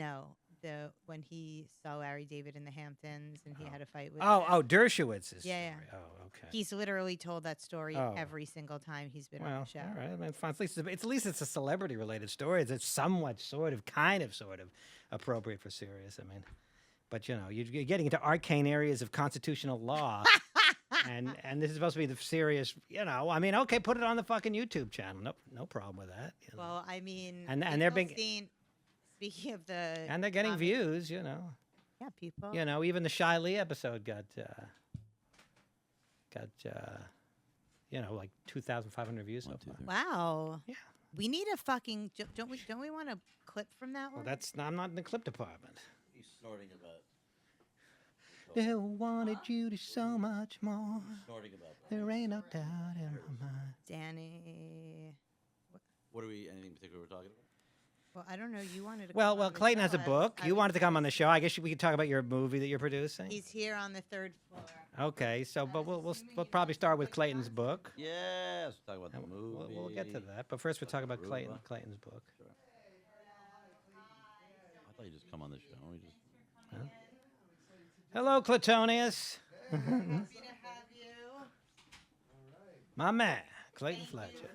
No, when he saw Larry David in the Hamptons and he had a fight with. Dershowitz's Yeah, story. Oh, okay. He's literally told that story every single time he's been on the show. All right. I mean, fine. At least it's a celebrity-related story. It's somewhat, sort of appropriate for serious. I mean, but you're getting into arcane areas of constitutional law, and this is supposed to be the serious. I mean, okay, put it on the fucking YouTube channel. No problem with that. Well, I mean, and they're being. Speaking of the, and they're getting views. Yeah, people. Even the Shy Lee episode got like 2,500 views so far. Wow. Yeah. We need a fucking. Don't we want a clip from that one? Well, I'm not in the clip department. He's snorting about. They wanted you to so much more. Snorting about. There ain't no doubt in my mind. Danny. What are we? Anything particular we're talking about? Well, I don't know. You wanted to. Well, Clayton has a book. You wanted to come on the show. I guess we could talk about your movie that you're producing. He's here on the 3rd floor. Okay, but we'll probably start with Clayton's book. Yes, we'll talk about the movie. We'll get to that, but first we'll talk about Clayton's book. Sure. I thought you just come on the show. Hello, Claytonius. Happy to have you. My man, Clayton Fletcher.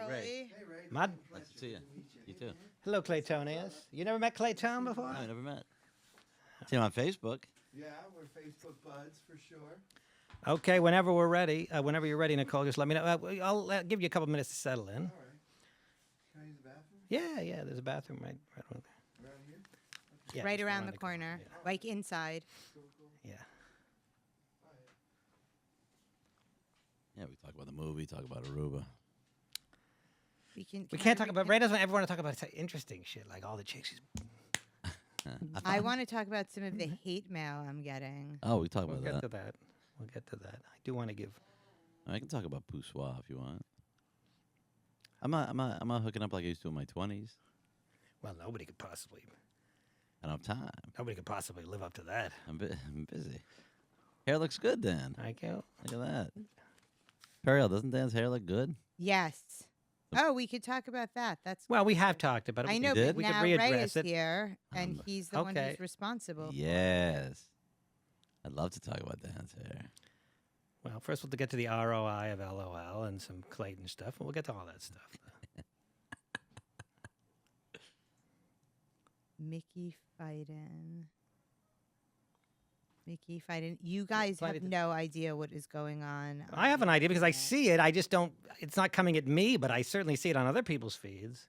Ray. My. Nice to see you. You too. Hello, Claytonius. You never met Clayton before? No, I never met. See him on Facebook. Yeah, we're Facebook buds for sure. Okay, whenever we're ready, whenever you're ready, Nicole, just let me know. I'll give you a couple minutes to settle in. All right. Can I use the bathroom? Yeah, there's a bathroom right over there. Around here? Yeah, Right just around the corner, like inside. Yeah. Yeah, we talk about the movie, talk about Aruba. We can't talk about. Ray doesn't ever want to talk about interesting shit like all the chicks. I want to talk about some of the hate mail I'm getting. Oh, we talk We'll about get that. to that. We'll get to that. I do want to give. I can talk about Poussoir if you want. I'm not hooking up like I used to in my 20s. Well, nobody could possibly. I don't have time. Nobody could possibly live up to that. I'm busy. Hair looks good, Dan. Thank you. Look at that. Periel, doesn't Dan's hair look good? Yes. Oh, we could talk about that. That's Well, we have talked about it. I know, did? but We could now Ray readdress is it. here, and he's the one okay. who's responsible. Yes. I'd love to talk about Dan's hair. Well, first we'll get to the ROI of LOL and some Clayton stuff, and we'll get to all that stuff. Mickey Fightin. You guys have no idea what is going on. I have an idea because I see it. I just don't. It's not coming at me, but I certainly see it on other people's feeds.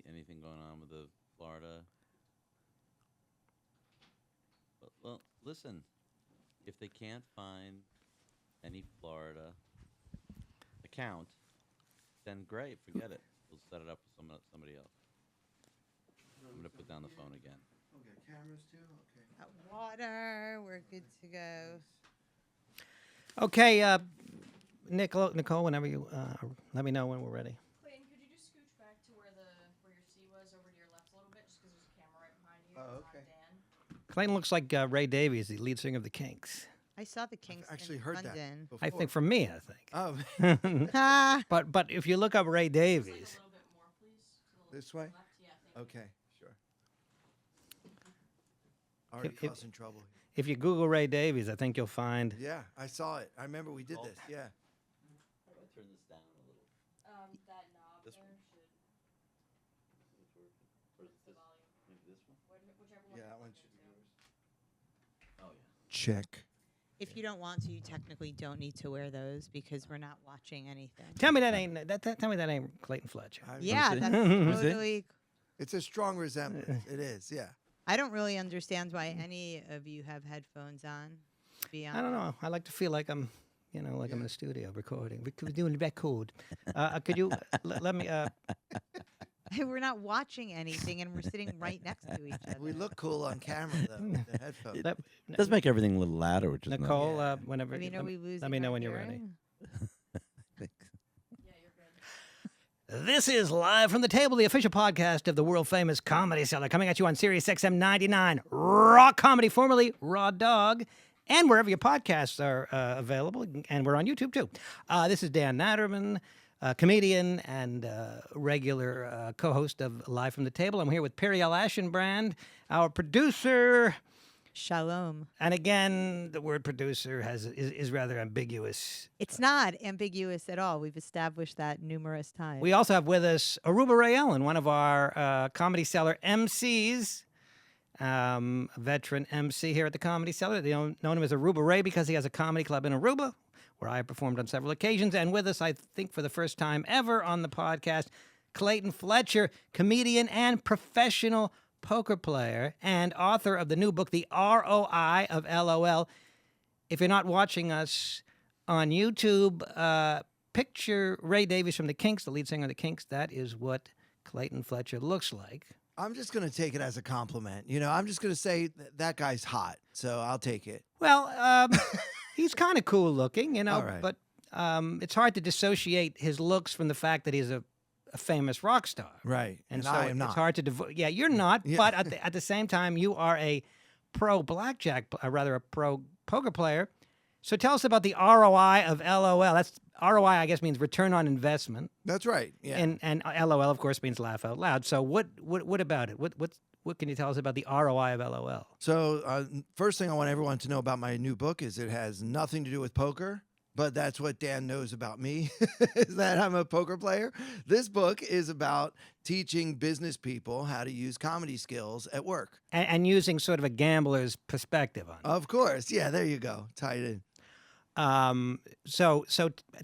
Anything going on with the Florida? Well, listen. If they can't find any Florida account, then great, forget it. We'll set it up with somebody else. I'm gonna put down the phone again. Okay, cameras too? Okay. Got water. We're good to go. Okay, Nicole, whenever you let me know when we're ready. Clayton, could you just scooch back to where your seat was over to your left a little bit, just because there's a camera right behind you. Oh, It's not okay. Dan. Clayton looks like Ray Davies, the lead singer of the Kinks. I saw the Kings Actually in heard London. that. I Before. think for me, I Oh, think. Ah, but if you look up Ray Just Davies, like a little bit more, please. To the this way? left. Yeah, thank you. Okay, sure. Already If- causing trouble. if you Google Ray Davies, I think you'll find. Yeah, I saw it. I remember we did this. Yeah. How do I turn this down a little? That knob This there one? should. Where's the this? volume. Maybe this one? Whichever one. Yeah, you that one want should it be to. yours. Oh yeah. Check. if you don't want to, you technically don't need to wear those because we're not watching anything. Tell me that ain't Clayton Fletcher. Yeah, see? that's See? totally. It's a strong resemblance. It is, yeah. I don't really understand why any of you have headphones on. To be honest. I don't know. I like to feel like I'm, like I'm in the studio recording. We're doing record. Could you let me? We're not watching anything, and we're sitting right next to each other. We look cool on camera, though, with the headphones. It does make everything a little louder, which is nice. Nicole, Yeah. whenever. I mean, are we losing? let me know our when you're ready. hearing? Yeah, you're good. This is Live from the Table, the official podcast of the world-famous Comedy Cellar, coming at you on Sirius XM 99, Raw Comedy, formerly Raw Dog, and wherever your podcasts are available. And we're on YouTube, too. This is Dan Naturman, comedian and regular co-host of Live from the Table. I'm here with Periel Aschenbrand, our producer. Shalom. And again, the word producer is rather ambiguous. It's not ambiguous at all. We've established that numerous times. We also have with us Aruba Ellin, one of our Comedy Cellar MCs, a veteran MC here at the Comedy Cellar. They know him as Aruba Ray because he has a comedy club in Aruba, where I have performed on several occasions. And with us, I think for the first time ever on the podcast, Clayton Fletcher, comedian and professional poker player and author of the new book, The ROI of LOL. If you're not watching us on YouTube, picture Ray Davies from the Kinks, the lead singer of the Kinks. That is what Clayton Fletcher looks like. I'm just going to take it as a compliment. I'm just going to say that guy's hot, so I'll take it. Well, he's kind of cool looking, All right. but it's hard to dissociate his looks from the fact that he's a famous rock star. Right. And so I am not. it's hard to yeah, you're not, Yeah. but at the same time, you are a pro blackjack, rather a pro poker player. So tell us about the ROI of LOL. That's ROI, I guess, means return on investment. That's right. Yeah. And LOL, of course, means laugh out loud. So what about it? What can you tell us about the ROI of LOL? So first thing I want everyone to know about my new book is it has nothing to do with poker. But that's what Dan knows about me, is that I'm a poker player. This book is about teaching business people how to use comedy skills at work. And using sort of a gambler's perspective on it. Of course. Yeah, there you go. Tie it in. So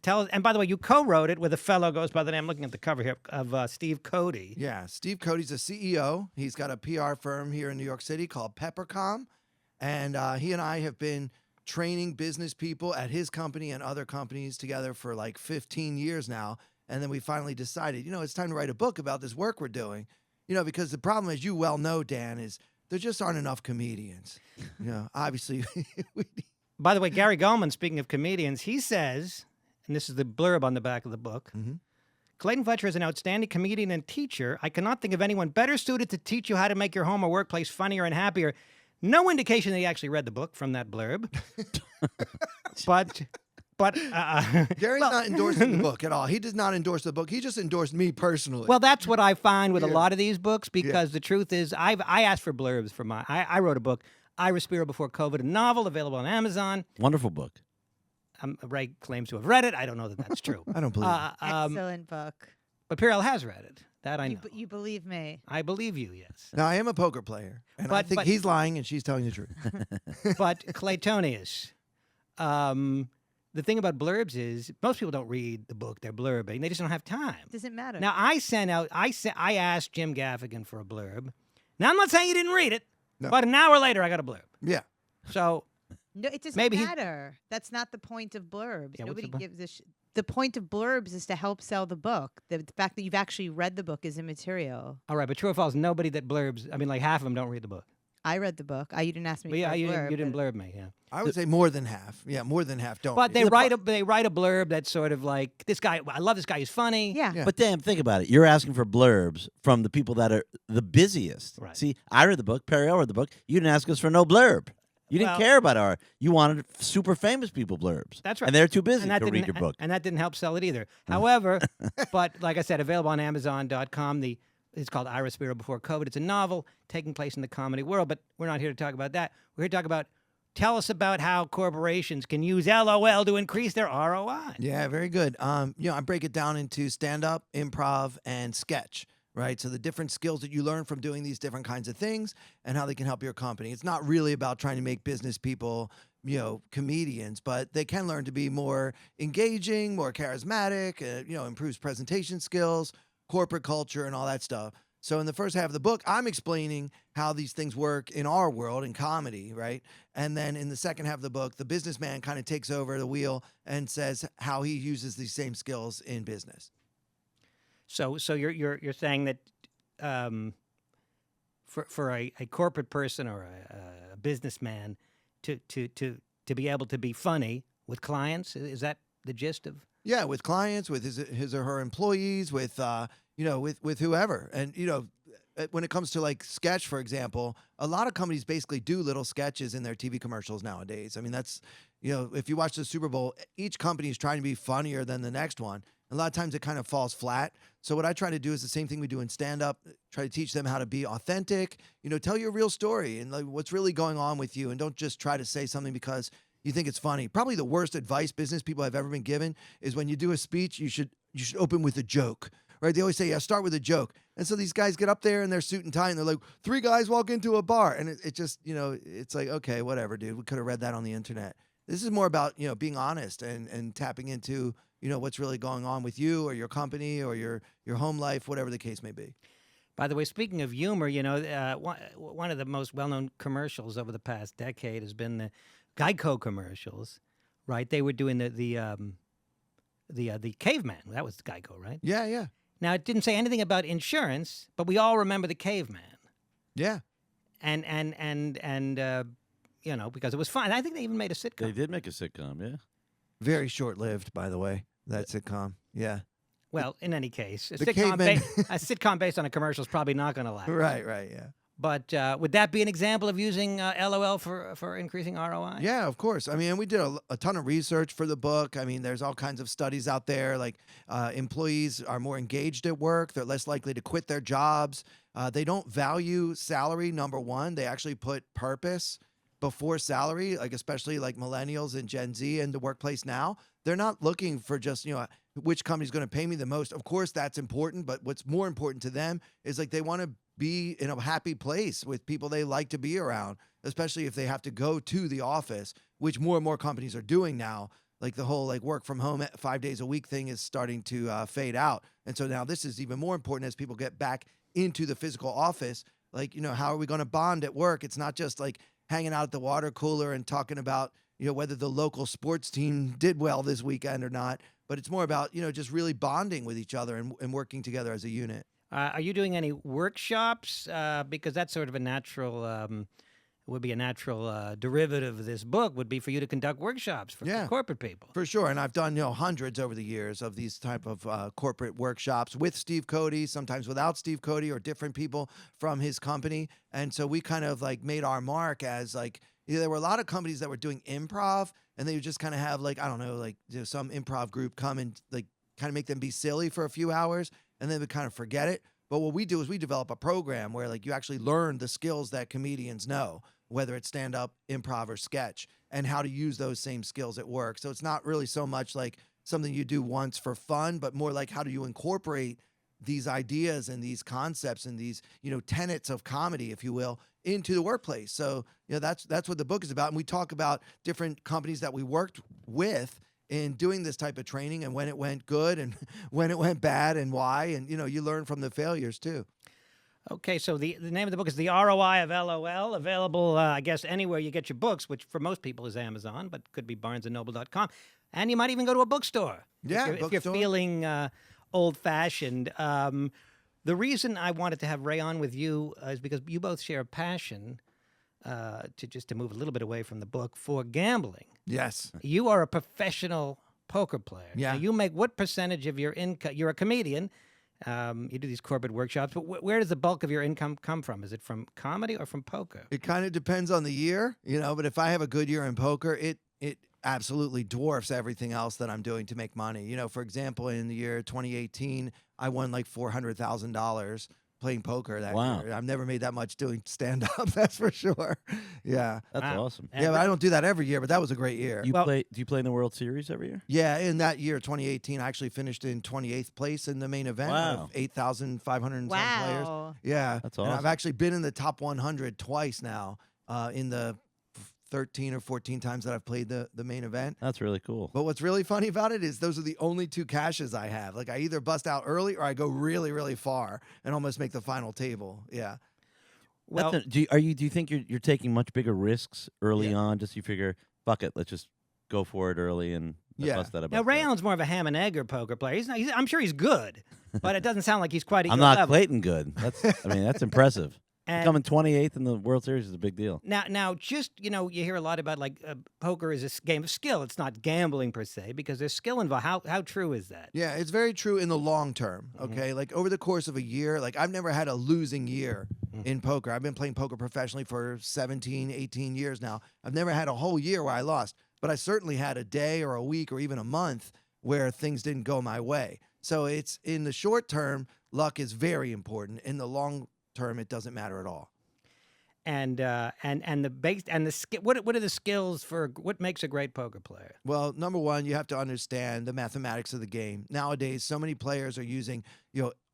tell us, and by the way, you co-wrote it with a fellow goes by the name, I'm looking at the cover here, of Steve Cody. Yeah, Steve Cody's a CEO. He's got a PR firm here in New York City called Peppercom. And he and I have been training business people at his company and other companies together for like 15 years now. And then we finally decided, it's time to write a book about this work we're doing. Because the problem, as you well know, Dan, is there just aren't enough comedians. Obviously. By the way, Gary Goldman, speaking of comedians, he says, and this is the blurb on the back of the book, Clayton Fletcher is an outstanding comedian and teacher. I cannot think of anyone better suited to teach you how to make your home or workplace funnier and happier. No indication that he actually read the book from that blurb. but Gary's not endorsing the book at all. He does not endorse the book. He just endorsed me personally. Well, that's what I find with a lot of these books, because the truth is I asked for blurbs for I wrote a book, I Respiro Before COVID, a novel available on Amazon. Wonderful book. Ray claims to have read it. I don't know that that's true. I don't believe it. Excellent book. But Periel has read it. That I know. You believe me. I believe you, yes. Now, I am a poker player, and I think he's lying and she's telling the truth. But Claytonius, the thing about blurbs is most people don't read the book they're blurbing. They just don't have time. Doesn't matter. Now, I asked Jim Gaffigan for a blurb. Now, I'm not saying you didn't read it, but an hour later, I got a blurb. Yeah. So no, it doesn't maybe matter. That's not the point of blurbs. Yeah, what's Nobody the point? gives a the point of blurbs is to help sell the book. The fact that you've actually read the book is immaterial. All right, but true or false, nobody that blurbs, I mean, like half of them don't read the book. I read the book. You didn't ask me But yeah, for a you blurb. didn't but- blurb me, yeah. I would say more than half. Yeah, more than half don't. But read. they write a blurb that's sort of like, this guy, I love this guy, he's funny. Yeah. Yeah. But damn, think about it. You're asking for blurbs from the people that are the busiest. Right. See, I read the book. Periel read the book. You didn't ask us for no blurb. You didn't Well- care about you wanted super famous people blurbs. That's right. And they're too busy And that to read didn't- your book. And that didn't help sell it either. However, but like I said, available on Amazon.com. It's called I Respiro Before COVID. It's a novel taking place in the comedy world, but we're not here to talk about that. We're here to talk about, tell us about how corporations can use LOL to increase their ROI. Yeah, very good. I break it down into stand-up, improv, and sketch, right? So the different skills that you learn from doing these different kinds of things and how they can help your company. It's not really about trying to make business people, comedians, but they can learn to be more engaging, more charismatic, improves presentation skills, corporate culture, and all that stuff. So in the first half of the book, I'm explaining how these things work in our world in comedy, right? And then in the second half of the book, the businessman kind of takes over the wheel and says how he uses these same skills in business. So you're saying that for a corporate person or a businessman to be able to be funny with clients, is that the gist of? Yeah, with clients, with his or her employees, with with whoever. And when it comes to like sketch, for example, a lot of companies basically do little sketches in their TV commercials nowadays. I mean, that's, if you watch the Super Bowl, each company is trying to be funnier than the next one. A lot of times it kind of falls flat. So what I try to do is the same thing we do in stand-up, try to teach them how to be authentic, tell your real story and like what's really going on with you, and don't just try to say something because you think it's funny. Probably the worst advice business people have ever been given is when you do a speech, you should open with a joke. Right? They always say, yeah, start with a joke. And so these guys get up there in their suit and tie and they're like, 3 guys walk into a bar. And it just, it's like, okay, whatever, dude. We could have read that on the internet. This is more about, being honest and tapping into, what's really going on with you or your company or your home life, whatever the case may be. By the way, speaking of humor, one of the most well-known commercials over the past decade has been the Geico commercials, right? They were doing the caveman. That was Geico, right? Yeah, yeah. Now, it didn't say anything about insurance, but we all remember the caveman. Yeah. And because it was fun. I think they even made a sitcom. They did make a sitcom, yeah. Very short-lived, by the way, that sitcom. Yeah. Well, in any case, a The sitcom, caveman- a sitcom based on a commercial is probably not going to last. Right, yeah. But would that be an example of using LOL for increasing ROI? Yeah, of course. I mean, and we did a ton of research for the book. I mean, there's all kinds of studies out there, like employees are more engaged at work. They're less likely to quit their jobs. They don't value salary, number one. They actually put purpose before salary, like especially like millennials and Gen Z in the workplace now. They're not looking for just, which company's going to pay me the most. Of course, that's important. But what's more important to them is like they want to be in a happy place with people they like to be around, especially if they have to go to the office, which more and more companies are doing now. Like the whole like work from home 5 days a week thing is starting to fade out. And so now this is even more important as people get back into the physical office. Like, how are we going to bond at work? It's not just like hanging out at the water cooler and talking about, whether the local sports team did well this weekend or not. But it's more about, just really bonding with each other and working together as a unit. Are you doing any workshops? Because that's sort of a natural, would be a natural derivative of this book, would be for you to conduct workshops for corporate people. For sure. And I've done, hundreds over the years of these type of corporate workshops with Steve Cody, sometimes without Steve Cody or different people from his company. And so we kind of like made our mark as like, there were a lot of companies that were doing improv and they would just kind of have like, I don't know, like some improv group come and like kind of make them be silly for a few hours and then we kind of forget it. But what we do is we develop a program where like you actually learn the skills that comedians know, whether it's stand-up, improv, or sketch, and how to use those same skills at work. So it's not really so much like something you do once for fun, but more like how do you incorporate these ideas and these concepts and these, tenets of comedy, if you will, into the workplace. So, that's what the book is about. And we talk about different companies that we worked with in doing this type of training and when it went good and when it went bad and why. And, you learn from the failures too. Okay, so the name of the book is The ROI of LOL, available, I guess, anywhere you get your books, which for most people is Amazon, but could be barnesandnoble.com. And you might even go to a bookstore. Yeah, if you're feeling old-fashioned. The reason I wanted to have Ray on with you is because you both share a passion, to move a little bit away from the book, for gambling. Yes. You are a professional poker player. Yeah. Now, you make what percentage of your income? You're a comedian. You do these corporate workshops, but where does the bulk of your income come from? Is it from comedy or from poker? It kind of depends on the year, but if I have a good year in poker, it absolutely dwarfs everything else that I'm doing to make money. For example, in the year 2018, I won like $400,000 playing poker that year. I've never made that much doing stand-up, that's for sure. Yeah. That's awesome. Yeah, but I don't do that every year, but that was a great year. Do you play in the World Series every year? Yeah, in that year, 2018, I actually finished in 28th place in the main event of 8,500 and some players. Yeah. That's awesome. And I've actually been in the top 100 twice now in the 13 or 14 times that I've played the main event. That's really cool. But what's really funny about it is those are the only 2 cashes I have. Like I either bust out early or I go really, really far and almost make the final table. Yeah. Well, do you think you're taking much bigger risks early on? Just you figure, fuck it, let's just go for it early and bust that about. Now Ray Allen's more of a ham and egger poker player. I'm sure he's good, but it doesn't sound like he's quite at I'm your not level. Clayton good. That's impressive. And Coming 28th in the World Series is a big deal. now, just you hear a lot about like poker is a game of skill. It's not gambling per se because there's skill involved. How true is that? Yeah, it's very true in the long term, okay? Like over the course of a year, like I've never had a losing year in poker. I've been playing poker professionally for 17, 18 years now. I've never had a whole year where I lost, but I certainly had a day or a week or even a month where things didn't go my way. So it's in the short term, luck is very important. In the long term, it doesn't matter at all. And the base and the skill. What are the skills for what makes a great poker player? Well, number one, you have to understand the mathematics of the game. Nowadays, so many players are using,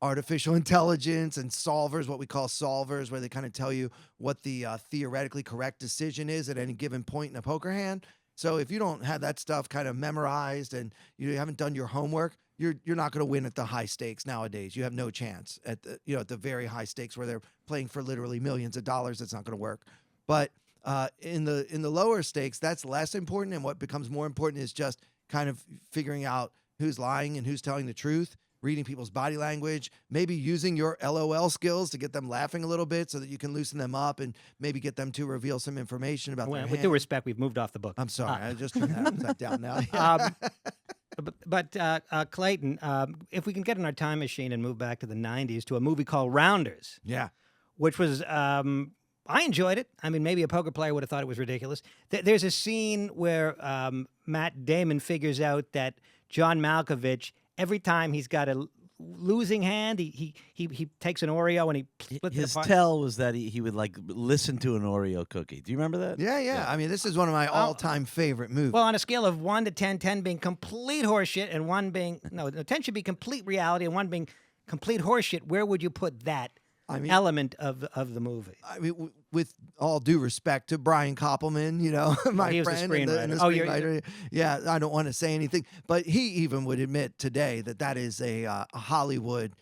artificial intelligence and solvers, what we call solvers, where they kind of tell you what the theoretically correct decision is at any given point in a poker hand. So if you don't have that stuff kind of memorized and you haven't done your homework, you're not going to win at the high stakes nowadays. You have no chance at the at the very high stakes where they're playing for literally millions of dollars. It's not going to work. But in the lower stakes, that's less important. And what becomes more important is just kind of figuring out who's lying and who's telling the truth, reading people's body language, maybe using your LOL skills to get them laughing a little bit so that you can loosen them up and maybe get them to reveal some information about their With hand. due respect, we've moved off the book. I'm sorry. I just turned that upside down now. But Clayton, if we can get in our time machine and move back to the 90s to a movie called Rounders, Yeah. which was I enjoyed it. I mean, maybe a poker player would have thought it was ridiculous. There's a scene where Matt Damon figures out that John Malkovich, every time he's got a losing hand, he takes an Oreo and he splits it His apart. tell was that he would like listen to an Oreo cookie. Do you remember that? Yeah. I mean, this is one of my all-time favorite movies. Well, on a scale of 1 to 10, 10 being complete horseshit and 1 being 10 should be complete reality and 1 being complete horseshit. Where would you put that element of the movie? I mean, with all due respect to Brian Koppelman, my he was the friend and the screenwriter. screenwriter. Yeah, I don't want to say anything, but he even would admit today that is a Hollywood,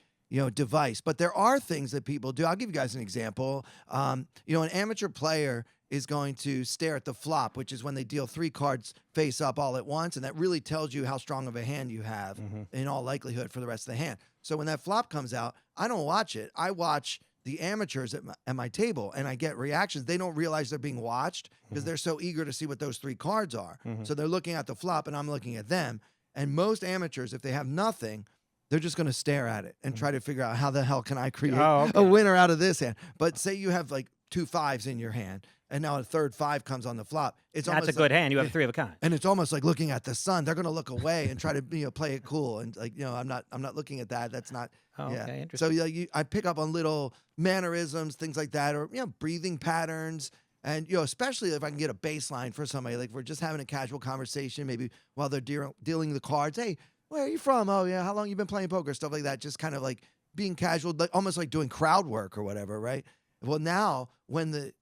device. But there are things that people do. I'll give you guys an example. An amateur player is going to stare at the flop, which is when they deal 3 cards face up all at once, and that really tells you how strong of a hand you have in all likelihood for the rest of the hand. So when that flop comes out, I don't watch it. I watch the amateurs at my table, and I get reactions. They don't realize they're being watched because they're so eager to see what those 3 cards are. So they're looking at the flop, and I'm looking at them. And most amateurs, if they have nothing, they're just going to stare at it and try to figure out how the hell can I create a winner out of this hand. But say you have like 2 5s in your hand, and now a third 5 comes on the flop. It's That's almost a good hand. You have 3 of a kind. and it's almost like looking at the sun. They're going to look away and try to play it cool. And I'm not looking at that. That's not. Oh, yeah. okay, interesting. So I pick up on little mannerisms, things like that, or breathing patterns. And especially if I can get a baseline for somebody, like we're just having a casual conversation, maybe while they're dealing the cards. Hey, where are you from? Oh yeah, how long you been playing poker? Stuff like that. Just kind of like being casual, like almost like doing crowd work or whatever, right? Well, now when the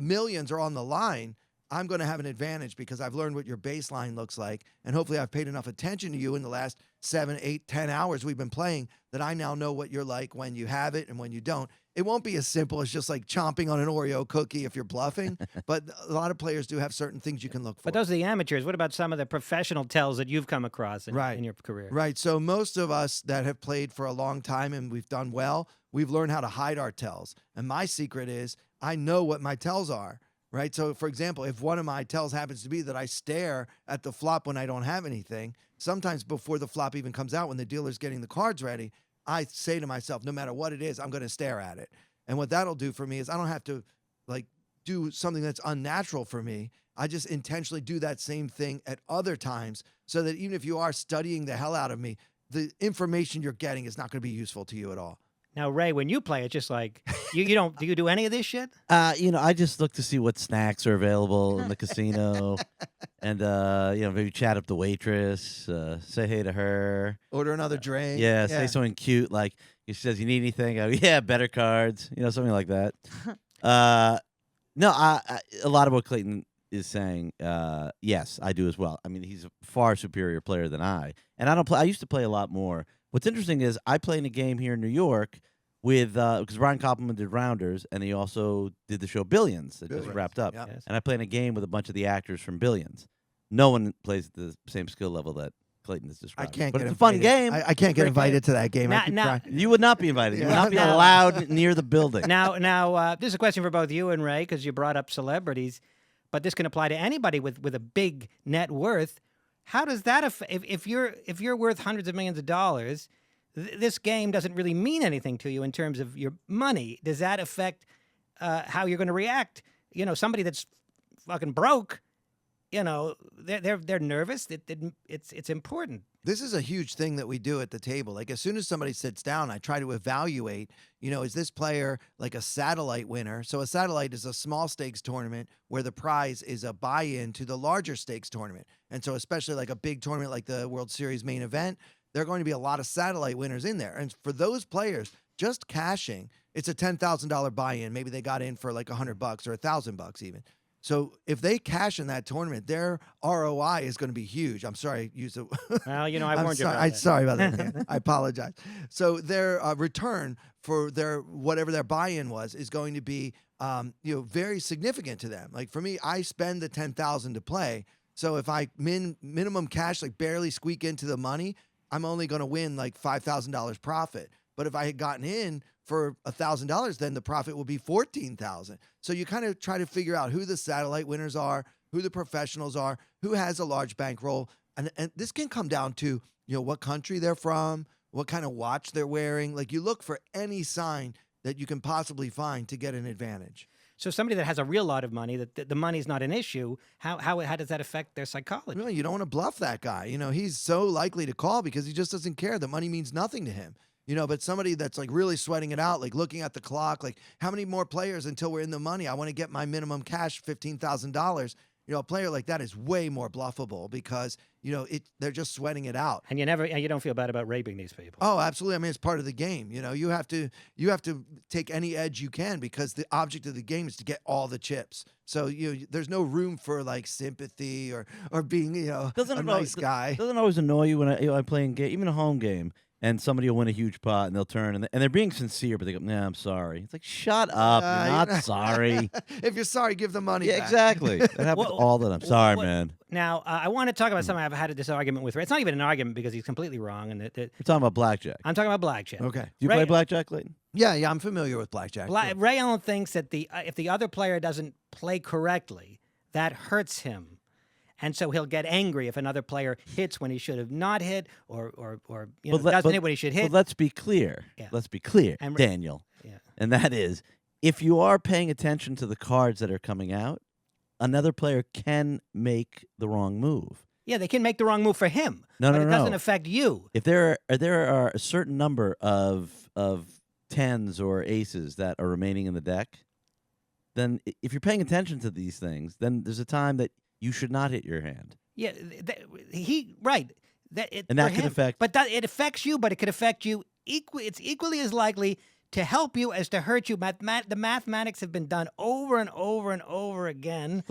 millions are on the line, I'm going to have an advantage because I've learned what your baseline looks like, and hopefully I've paid enough attention to you in the last 7, 8, 10 hours we've been playing that I now know what you're like when you have it and when you don't. It won't be as simple as just like chomping on an Oreo cookie if you're bluffing, but a lot of players do have certain things you can look for. But those are the amateurs. What about some of the professional tells that you've come across in your career? Right. So most of us that have played for a long time and we've done well, we've learned how to hide our tells. And my secret is I know what my tells are. Right. So, for example, if one of my tells happens to be that I stare at the flop when I don't have anything, sometimes before the flop even comes out, when the dealer's getting the cards ready, I say to myself, no matter what it is, I'm going to stare at it. And what that'll do for me is I don't have to like do something that's unnatural for me. I just intentionally do that same thing at other times so that even if you are studying the hell out of me, the information you're getting is not going to be useful to you at all. Now, Ray, when you play, it's just like you don't. Do you do any of this shit? I just look to see what snacks are available in the casino, and maybe chat up the waitress, say hey to her, Order another drink. yeah, say something cute like if she says you need anything, I go, yeah, better cards, something like that. No, a lot of what Clayton is saying, yes, I do as well. I mean, he's a far superior player than I, and I don't play. I used to play a lot more. What's interesting is I play in a game here in New York with because Brian Koppelman did Rounders, and he also did the show Billions that just wrapped up. Yep. Yes. And I play in a game with a bunch of the actors from Billions. No one plays at the same skill level that Clayton is I describing. can't but get it's a fun invited. game. I can't get Great invited to that game. Now- I keep now- trying. You would not be invited. You would Yeah. not be No. allowed near the building. Now, this is a question for both you and Ray because you brought up celebrities, but this can apply to anybody with a big net worth. How does that affect if you're worth hundreds of millions of dollars? This game doesn't really mean anything to you in terms of your money. Does that affect how you're going to react? You know, somebody that's fucking broke, you know, they're nervous. It's important. This is a huge thing that we do at the table. Like as soon as somebody sits down, I try to evaluate, you know, is this player like a satellite winner? So a satellite is a small stakes tournament where the prize is a buy-in to the larger stakes tournament. And so especially like a big tournament like the World Series main event, there are going to be a lot of satellite winners in there. And for those players, just cashing, it's a $10,000 buy-in. Maybe they got in for like $100 or $1,000 even. So if they cash in that tournament, their ROI is going to be huge. I'm sorry, use it. Well, you know, I I'm warned you sorry, about that. Sorry about that. I apologize. So their return for their whatever their buy-in was is going to be, you know, very significant to them. Like for me, I spend the $10,000 to play. So if I minimum cash, like barely squeak into the money, I'm only going to win like $5,000 profit. But if I had gotten in for $1,000, then the profit will be $14,000. So you kind of try to figure out who the satellite winners are, who the professionals are, who has a large bankroll, and this can come down to, you know, what country they're from, what kind of watch they're wearing. Like you look for any sign that you can possibly find to get an advantage. So somebody that has a real lot of money, that the money's not an issue. How does that affect their psychology? Really, you don't want to bluff that guy. You know, he's so likely to call because he just doesn't care. The money means nothing to him. You know, but somebody that's like really sweating it out, like looking at the clock, like how many more players until we're in the money? I want to get my minimum cash, $15,000. You know, a player like that is way more bluffable because, you know, they're just sweating it out. And you don't feel bad about raping these people. Oh, absolutely. I mean, it's part of the game. You know, you have to take any edge you can because the object of the game is to get all the chips. So there's no room for like sympathy or being, you know, a nice guy. Doesn't always annoy you when I play in game, even a home game. And somebody will win a huge pot, and they'll turn, and they're being sincere, but they go, "Nah, I'm sorry." It's like, shut up, you're not sorry. If you're sorry, give the money Yeah, back. exactly. That happens all the time. Sorry, man. Now, I want to talk about something I've had this argument with Ray. It's not even an argument because he's completely wrong. And We're talking about blackjack. I'm talking about blackjack. Okay. Do you Ray- play blackjack, Clayton? Yeah, I'm familiar with blackjack. Sure. Ray Ellin thinks that if the other player doesn't play correctly, that hurts him. And so he'll get angry if another player hits when he should have not hit, or doesn't hit when he should hit. But let's be clear. Yeah. Let's be clear, And- Daniel. Yeah. And that is, if you are paying attention to the cards that are coming out, another player can make the wrong move. Yeah, they can make the wrong move for him, No, but no, it no. doesn't affect you. If there are a certain number of tens or aces that are remaining in the deck, then if you're paying attention to these things, then there's a time that you should not hit your hand. Yeah, And that for can him. affect- But it affects you. But it could affect you It's equally as likely to help you as to hurt you. The mathematics have been done over and over and over again.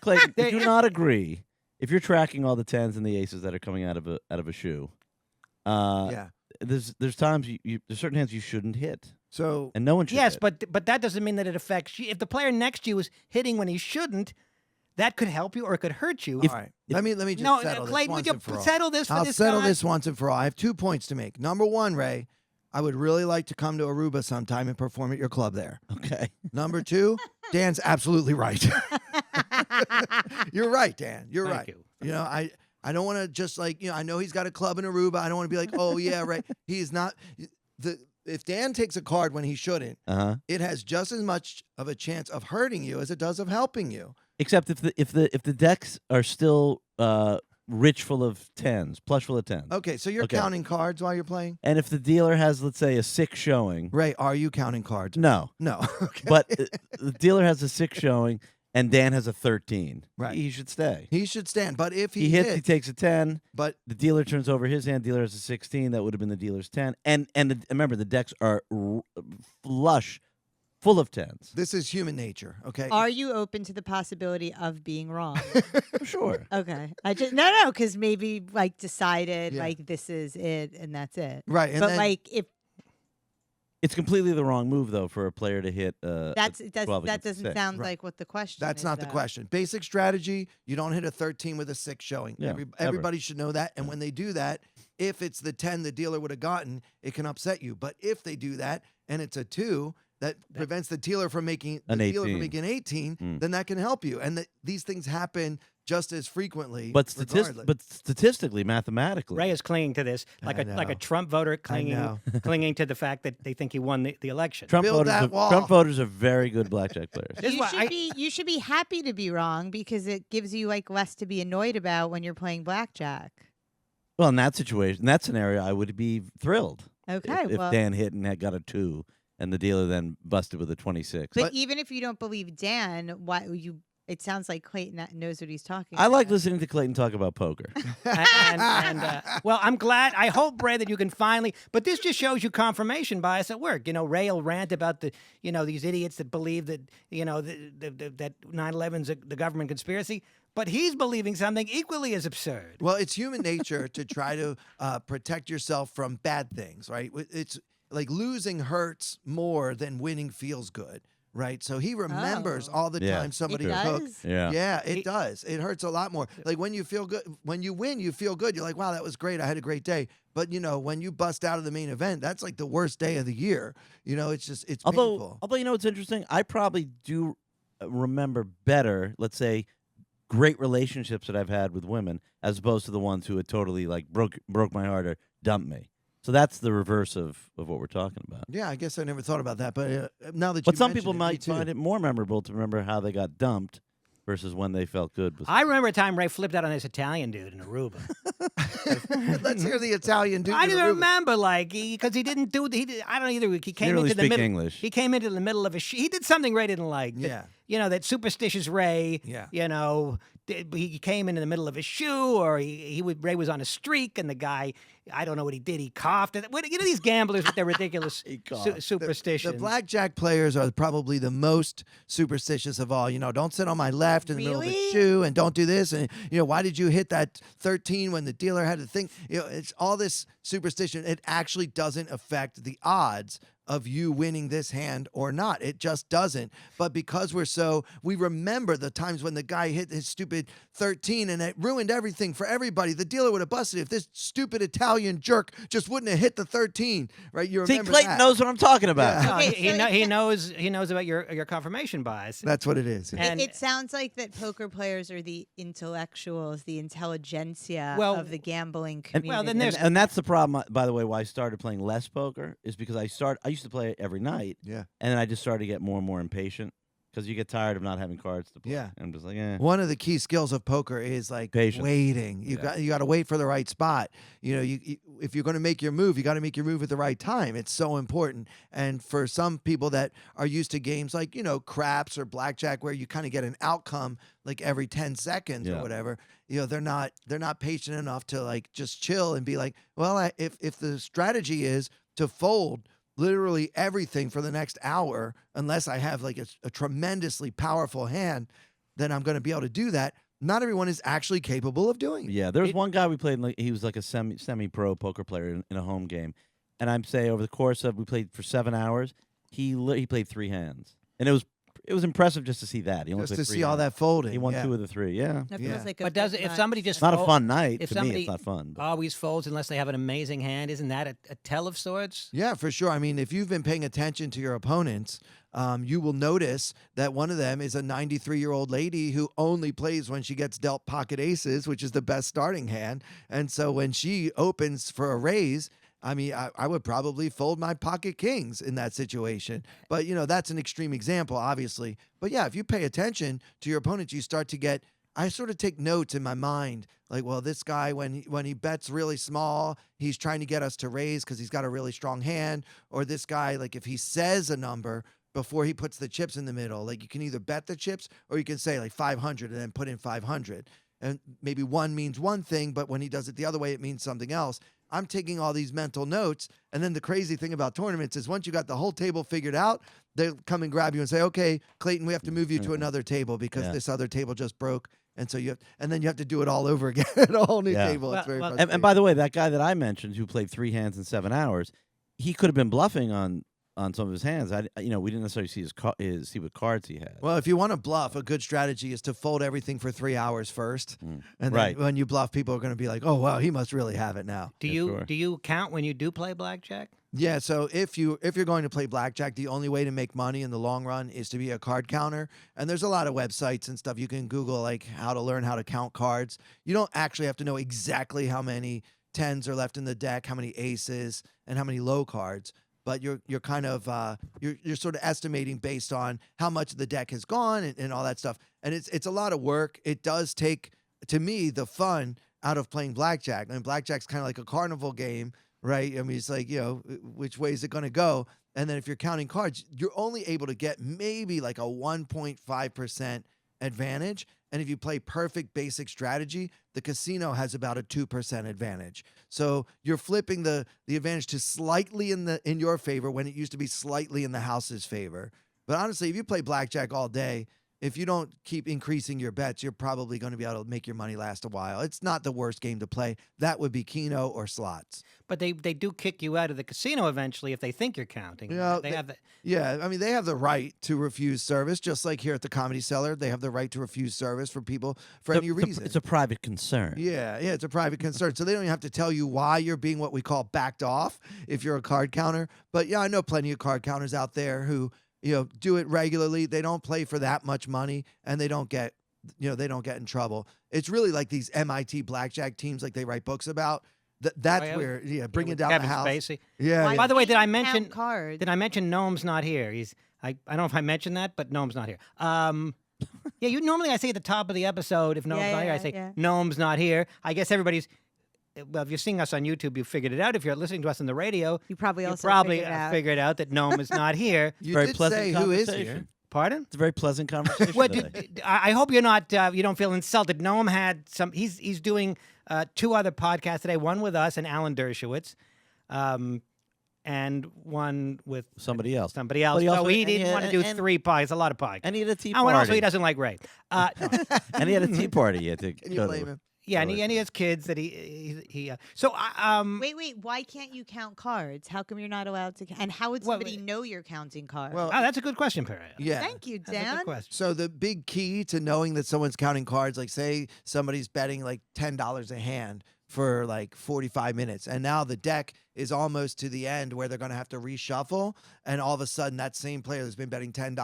Clayton, would you not agree? If you're tracking all the tens and the aces that are coming out of a shoe, Yeah. there's times there's certain hands you shouldn't hit, So and no one should. Yes, hit. but that doesn't mean that it affects you. If the player next to you is hitting when he shouldn't, that could help you or it could hurt you. all right. Let me just No, settle Clayton, this would once you and for all. settle this for I'll this settle guy? this once and for all. I have 2 points to make. Number one, Ray, I would really like to come to Aruba sometime and perform at your club there. Okay. Number two, Dan's absolutely right. You're right, Dan. You're Thank right. you. You know, I don't want to just like, I know he's got a club in Aruba. I don't want to be like, oh yeah, right. He's not if Dan takes a card when he shouldn't, it has just as much of a chance of hurting you as it does of helping you. Except if the decks are still rich full of tens, plush full of tens. Okay, so you're counting cards while you're playing? And if the dealer has, let's say, a 6 showing. Ray, are you counting cards? No. No. Okay. But the dealer has a 6 showing and Dan has a 13. Right. He should stay. He should stand. But if He hits, he takes a 10. But the dealer turns over his hand. Dealer has a 16. That would have been the dealer's 10. And remember, the decks are flush, full of 10s. This is human nature, okay? Are you open to the possibility of being wrong? Sure. Okay. I just no, because maybe like decided Yeah. like this is it and that's it. Right. And But then, like if It's completely the wrong move, though, for a player to hit. That against doesn't six. sound Right. like what the question. That's is, not the though. question. Basic strategy, you don't hit a 13 with a 6 showing. Yeah, ever. Everybody should know that. And when they do that, if it's the 10 the dealer would have gotten, it can upset you. But if they do that and it's a 2 that prevents the dealer from making An dealer 18. from making 18, then that can help you. And these things happen just as frequently. But regardless. statistically, mathematically, Ray is clinging to this like I a know. Trump voter know. clinging to the fact that they think he won the election. Trump Build voters, that are, wall. Trump voters are very good blackjack players. This is why You should be happy to be wrong because it gives you like less to be annoyed about when you're playing blackjack. Well, in that situation, in that scenario, I would be thrilled. Okay, if well, Dan hit and had got a 2, and the dealer then busted with a 26. but even if you don't believe Dan, why you? It sounds like Clayton knows what he's talking. I like about. listening to Clayton talk about poker. well, I'm glad. I hope, Ray, that you can finally. But this just shows you confirmation bias at work. Ray will rant about these idiots that believe that that 9/11's the government conspiracy, but he's believing something equally as absurd. Well, it's human nature to try to protect yourself from bad things, right? It's like losing hurts more than winning feels good, right? So he remembers all the Yeah, time somebody it took. does. Yeah. Yeah, it does. It hurts a lot more. Like when you feel good, when you win, you feel good. You're like, wow, that was great. I had a great day. But when you bust out of the main event, that's like the worst day of the year. It's painful. Although what's interesting, I probably do remember better, let's say, great relationships that I've had with women as opposed to the ones who had totally like broke my heart or dumped me. So that's the reverse of what we're talking about. Yeah, I guess I never thought about that. But now that But you some mention people me might too. find it more memorable to remember how they got dumped versus when they felt good. I remember a time Ray flipped out on this Italian dude in Aruba. Let's hear the Italian dude. I in didn't Aruba. remember, because he didn't do. I don't either. He came really into the speak middle. English. He came into the middle of he did something Ray didn't like. Yeah. That superstitious Ray. Yeah. He came into the middle of his shoe, or Ray was on a streak, and the guy, I don't know what he did. He coughed. These gamblers with their ridiculous superstitions. The blackjack players are probably the most superstitious of all. Don't sit on my left in the middle of the Really? shoe, and don't do this. And why did you hit that 13 when the dealer had to think? It's all this superstition. It actually doesn't affect the odds of you winning this hand or not. It just doesn't. But because we remember the times when the guy hit his stupid 13 and it ruined everything for everybody. The dealer would have busted if this stupid Italian jerk just wouldn't have hit the 13, right? You See, remember Clayton that. knows what I'm talking about. Yeah. No, Okay, he knows about your confirmation bias. That's what it is. And- It sounds like that poker players are the intellectuals, the intelligentsia Well, of the gambling And, community. then there's- and that's the problem, by the way, why I started playing less poker is because I used to play it every night, Yeah. and then I just started to get more and more impatient because you get tired of not having cards to play. Yeah. And I'm just like, eh. One of the key skills of poker is like Patience. waiting. You got to wait for the right spot. If you're going to make your move, you got to make your move at the right time. It's so important. And for some people that are used to games like craps or blackjack, where you kind of get an outcome like every 10 seconds or Yeah. whatever, they're not patient enough to like just chill and be like, well, if the strategy is to fold literally everything for the next hour, unless I have like a tremendously powerful hand, then I'm going to be able to do that. Not everyone is actually capable of doing it. Yeah, there was one guy we played, he was like a semi-pro poker player in a home game. And I'm saying over the course of, we played for 7 hours, he played 3 hands. And it was impressive just to see that. He only Just played to 3 see all hands. that folding. He won yeah. 2 of the 3, yeah. That Yeah. feels like a But bit if much. somebody just It's not a fold- fun night. if To me, somebody it's not fun. But. always folds unless they have an amazing hand, isn't that a tell of sorts? Yeah, for sure. I mean, if you've been paying attention to your opponents, you will notice that one of them is a 93-year-old lady who only plays when she gets dealt pocket aces, which is the best starting hand. And so when she opens for a raise, I mean, I would probably fold my pocket kings in that situation. But, that's an extreme example, obviously. But yeah, if you pay attention to your opponents, you start to get, I sort of take notes in my mind. Like, well, this guy, when he bets really small, he's trying to get us to raise because he's got a really strong hand. Or this guy, like if he says a number before he puts the chips in the middle, like you can either bet the chips or you can say like 500 and then put in 500. And maybe one means one thing, but when he does it the other way, it means something else. I'm taking all these mental notes. And then the crazy thing about tournaments is once you got the whole table figured out, they'll come and grab you and say, okay, Clayton, we have to move you to another table because this other table just broke. And so then you have to do it all over again at a whole new Yeah. table. It's very Well, frustrating. And by the way, that guy that I mentioned who played 3 hands in 7 hours, he could have been bluffing on on some of his hands, we didn't necessarily see what cards he had. Well, if you want to bluff, a good strategy is to fold everything for 3 hours first, and then Right. when you bluff, people are going to be like, "Oh, wow, he must really have it now." Do Yeah, you sure. do you count when you do play blackjack? Yeah, so if you're going to play blackjack, the only way to make money in the long run is to be a card counter. And there's a lot of websites and stuff you can Google, like how to learn how to count cards. You don't actually have to know exactly how many tens are left in the deck, how many aces, and how many low cards. But you're kind of you're sort of estimating based on how much of the deck has gone and all that stuff. And it's a lot of work. It does take, to me, the fun out of playing blackjack. I mean, blackjack's kind of like a carnival game. Right. I mean, it's like, which way is it going to go? And then if you're counting cards, you're only able to get maybe like a 1.5% advantage. And if you play perfect basic strategy, the casino has about a 2% advantage. So you're flipping the advantage to slightly in your favor when it used to be slightly in the house's favor. But honestly, if you play blackjack all day, if you don't keep increasing your bets, you're probably going to be able to make your money last a while. It's not the worst game to play. That would be Keno or slots. But they do kick you out of the casino eventually if they think you're counting. Yeah, they have the, Yeah, I mean, they have the right to refuse service, just like here at the Comedy Cellar. They have the right to refuse service for people for any reason. It's a private concern. Yeah, it's a private concern. So they don't even have to tell you why you're being what we call backed off if you're a card counter. But yeah, I know plenty of card counters out there who, do it regularly. They don't play for that much money and they don't get, they don't get in trouble. It's really like these MIT blackjack teams like they write books about. That's where, bringing down Kevin the house. Spacey. Yeah. Why By the way, did I can't you mention count cards? Did I mention Gnome's not here? I don't know if I mentioned that, but Gnome's not here. Yeah, normally I say at the top of the episode if Gnome's not here, I say Gnome's not here. I guess everybody's. Well, if you're seeing us on YouTube, you figured it out. If you're listening to us on the radio, You probably you also probably figured out. figured out that Gnome is not here. You Very did pleasant say who is conversation. here. Pardon? It's a very pleasant conversation. Well, today. I hope you're not. You don't feel insulted. Gnome had some. He's doing 2 other podcasts today. One with us and Alan Dershowitz, and one with Somebody else. somebody else. But he So also- he and- didn't and- want to do and- 3 podcasts. A lot of podcasts. And he had a tea Oh, party. and also he doesn't like Ray. No. And he had a tea party. He had to Can you go blame to. him? Yeah, and he has kids that he. So Wait, why can't you count cards? How come you're not allowed to? And how would Well, somebody know you're counting cards? Well, Oh, that's a good question, Periel. yeah. Thank you, That's a Dan. good question. So the big key to knowing that someone's counting cards, like say somebody's betting like $10 a hand for like 45 minutes, and now the deck is almost to the end where they're going to have to reshuffle, and all of a sudden that same player that's been betting $10,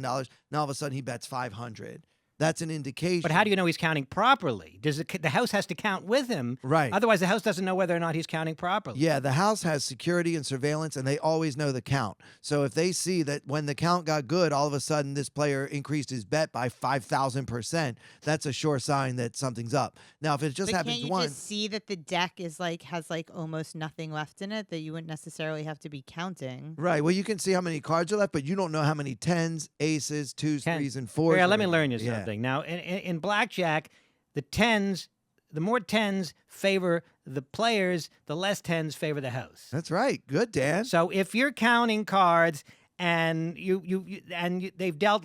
now all of a sudden he bets 500. That's an indication. But how do you know he's counting properly? Does the house has to count with him? Right. Otherwise, the house doesn't know whether or not he's counting properly. Yeah, the house has security and surveillance, and they always know the count. So if they see that when the count got good, all of a sudden this player increased his bet by 5,000%, that's a sure sign that something's up. Now, if it just But happens can't you once, just see that the deck is has almost nothing left in it that you wouldn't necessarily have to be counting? right? Well, you can see how many cards are left, but you don't know how many tens, aces, twos, Ten. threes, and fours. Yeah, are let me in learn there. you Yeah. something. Now, in blackjack, the more tens favor the players, the less tens favor the house. That's right. Good, Dan. So if you're counting cards and they've dealt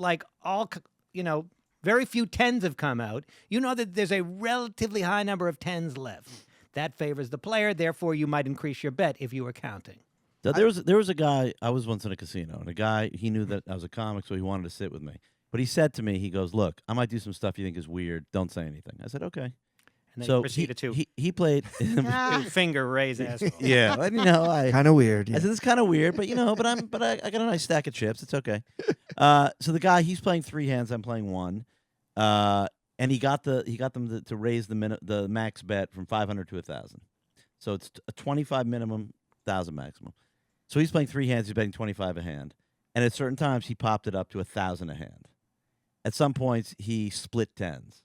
very few tens have come out, you know that there's a relatively high number of tens left. That favors the player. Therefore, you might increase your bet if you were counting. Now, there was a guy. I was once in a casino, and a guy, he knew that I was a comic, so he wanted to sit with me. But he said to me, he goes, "Look, I might do some stuff you think is weird. Don't say anything." I said, "Okay." And then So you proceeded to he played. two finger raise asshole. Yeah, I Kind of weird. I Yeah. said it's kind of weird, but I got a nice stack of chips. It's okay. So the guy, he's playing 3 hands. I'm playing 1, and he got them to raise the max bet from 500 to 1,000. So it's a 25 minimum, 1,000 maximum. So he's playing 3 hands. He's betting 25 a hand, and at certain times he popped it up to 1,000 a hand. At some points he split tens.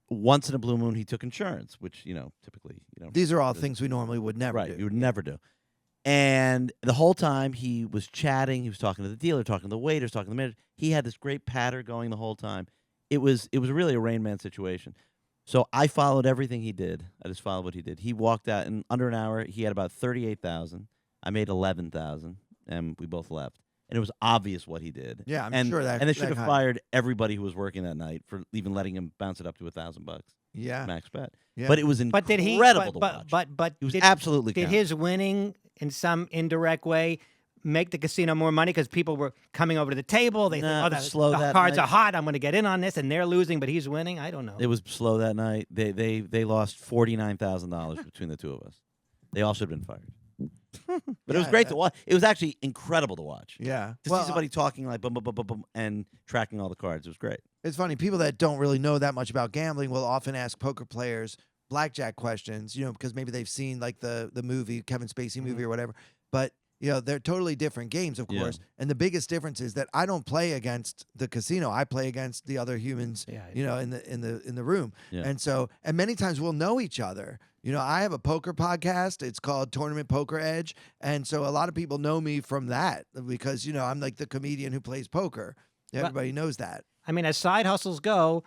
Once in a blue moon, he took insurance, which typically These are all things we normally would never right, do. you would never do. And the whole time he was chatting, he was talking to the dealer, talking to the waiters, talking to the manager. He had this great patter going the whole time. It was really a Rain Man situation. So I followed everything he did. I just followed what he did. He walked out in under an hour. He had about 38,000. I made 11,000, and we both left. And it was obvious what he did. Yeah, I'm and, sure that. And they that should have kind- fired everybody who was working that night for even letting him bounce it up to $1,000 Yeah. max bet. Yeah. But it was But incredible did he? to watch. But He was did, absolutely did counting. his winning in some indirect way make the casino more money because people were coming over to the table? They Nah, think, it was slow the that cards night. are hot. I'm going to get in on this, and they're losing, but he's winning. I don't know. It was slow that night. They lost $49,000 between the two of us. They all should have been fired. But it was Yeah, great to watch. It was actually incredible to watch. Yeah. To see somebody talking like boom, boom, boom, boom, boom, and tracking all the cards. It was great. It's funny. People that don't really know that much about gambling will often ask poker players blackjack questions, because maybe they've seen like the movie, Kevin Spacey movie or whatever. But they're totally different games, of Yeah. course. And the biggest difference is that I don't play against the casino. I play against the other humans, Yeah. in the room. Yeah. And many times we'll know each other. I have a poker podcast. It's called Tournament Poker Edge. And so a lot of people know me from that because, I'm like the comedian who plays poker. Everybody knows that. I mean, as side hustles go,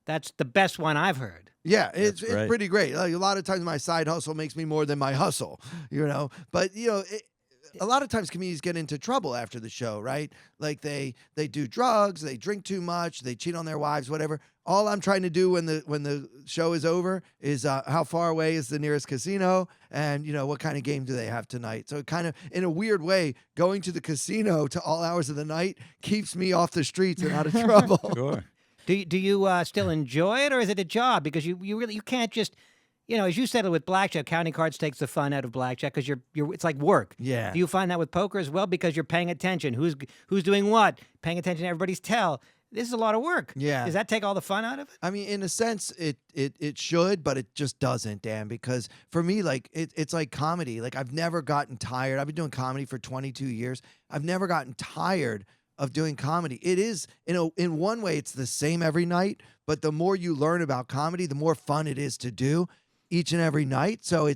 that's the best one I've heard. Yeah, it's great. pretty great. Like, a lot of times my side hustle makes me more than my hustle, But, a lot of times comedians get into trouble after the show, right? Like they do drugs, they drink too much, they cheat on their wives, whatever. All I'm trying to do when the show is over is how far away is the nearest casino, and what kind of game do they have tonight. So it kind of, in a weird way, going to the casino to all hours of the night keeps me off the streets and out of trouble. Sure. Do you still enjoy it, or is it a job? Because you can't just, as you said with blackjack, counting cards takes the fun out of blackjack because you're it's like work. Yeah. Do you find that with poker as well? Because you're paying attention. Who's doing what? Paying attention to everybody's tell. This is a lot of work. Yeah. Does that take all the fun out of it? I mean, in a sense, it should, but it just doesn't, Dan. Because for me, like it's like comedy. Like I've never gotten tired. I've been doing comedy for 22 years. I've never gotten tired of doing comedy. It is, in one way, it's the same every night. But the more you learn about comedy, the more fun it is to do each and every night. So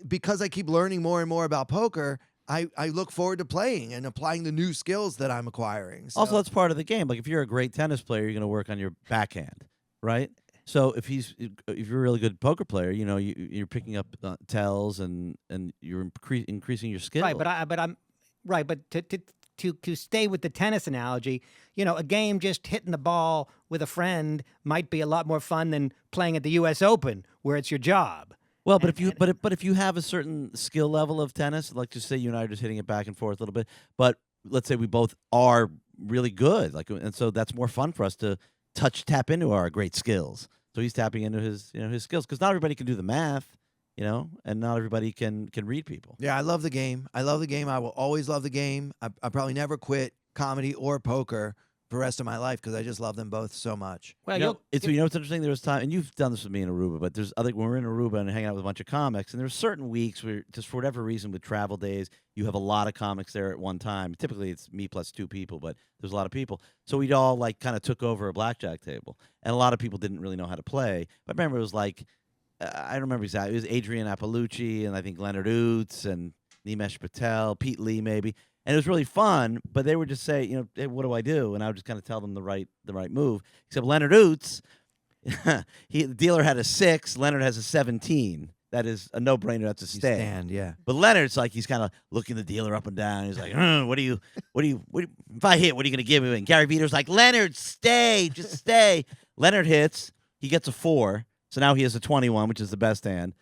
because I keep learning more and more about poker, I look forward to playing and applying the new skills that I'm acquiring. So. Also, that's part of the game. Like if you're a great tennis player, you're going to work on your backhand, right? So if you're a really good poker player, you're picking up tells and you're increasing your skill. Right, but to stay with the tennis analogy, a game just hitting the ball with a friend might be a lot more fun than playing at the U.S. Open, where it's your job. Well, but if you have a certain skill level of tennis, like just say you and I are just hitting it back and forth a little bit, but let's say we both are really good, and so that's more fun for us to tap into our great skills. So he's tapping into his skills because not everybody can do the math, and not everybody can read people. Yeah, I love the game. I love the game. I will always love the game. I probably never quit comedy or poker for the rest of my life because I just love them both so much. Well, It's interesting. There was time, and you've done this with me in Aruba, but there's when we're in Aruba and hanging out with a bunch of comics, and there's certain weeks where just for whatever reason with travel days, you have a lot of comics there at one time. Typically, it's me plus two people, but there's a lot of people, so we'd all like kind of took over a blackjack table, and a lot of people didn't really know how to play. But I remember it was like I don't remember exactly. It was Adrian Appalucci and I think Leonard Oots and Nimesh Patel, Pete Lee maybe. And it was really fun, but they would just say, hey, what do I do? And I would just kind of tell them the right move. Except Leonard Oots, the dealer had a 6, Leonard has a 17. That is a no-brainer. That's a stand. Yeah. But Leonard's like he's kind of looking the dealer up and down. He's like, what do you? If I hit, what are you going to give me? And Gary Vitor's like, Leonard, stay, just stay. Leonard hits, he gets a 4, so now he has a 21, which is the best hand.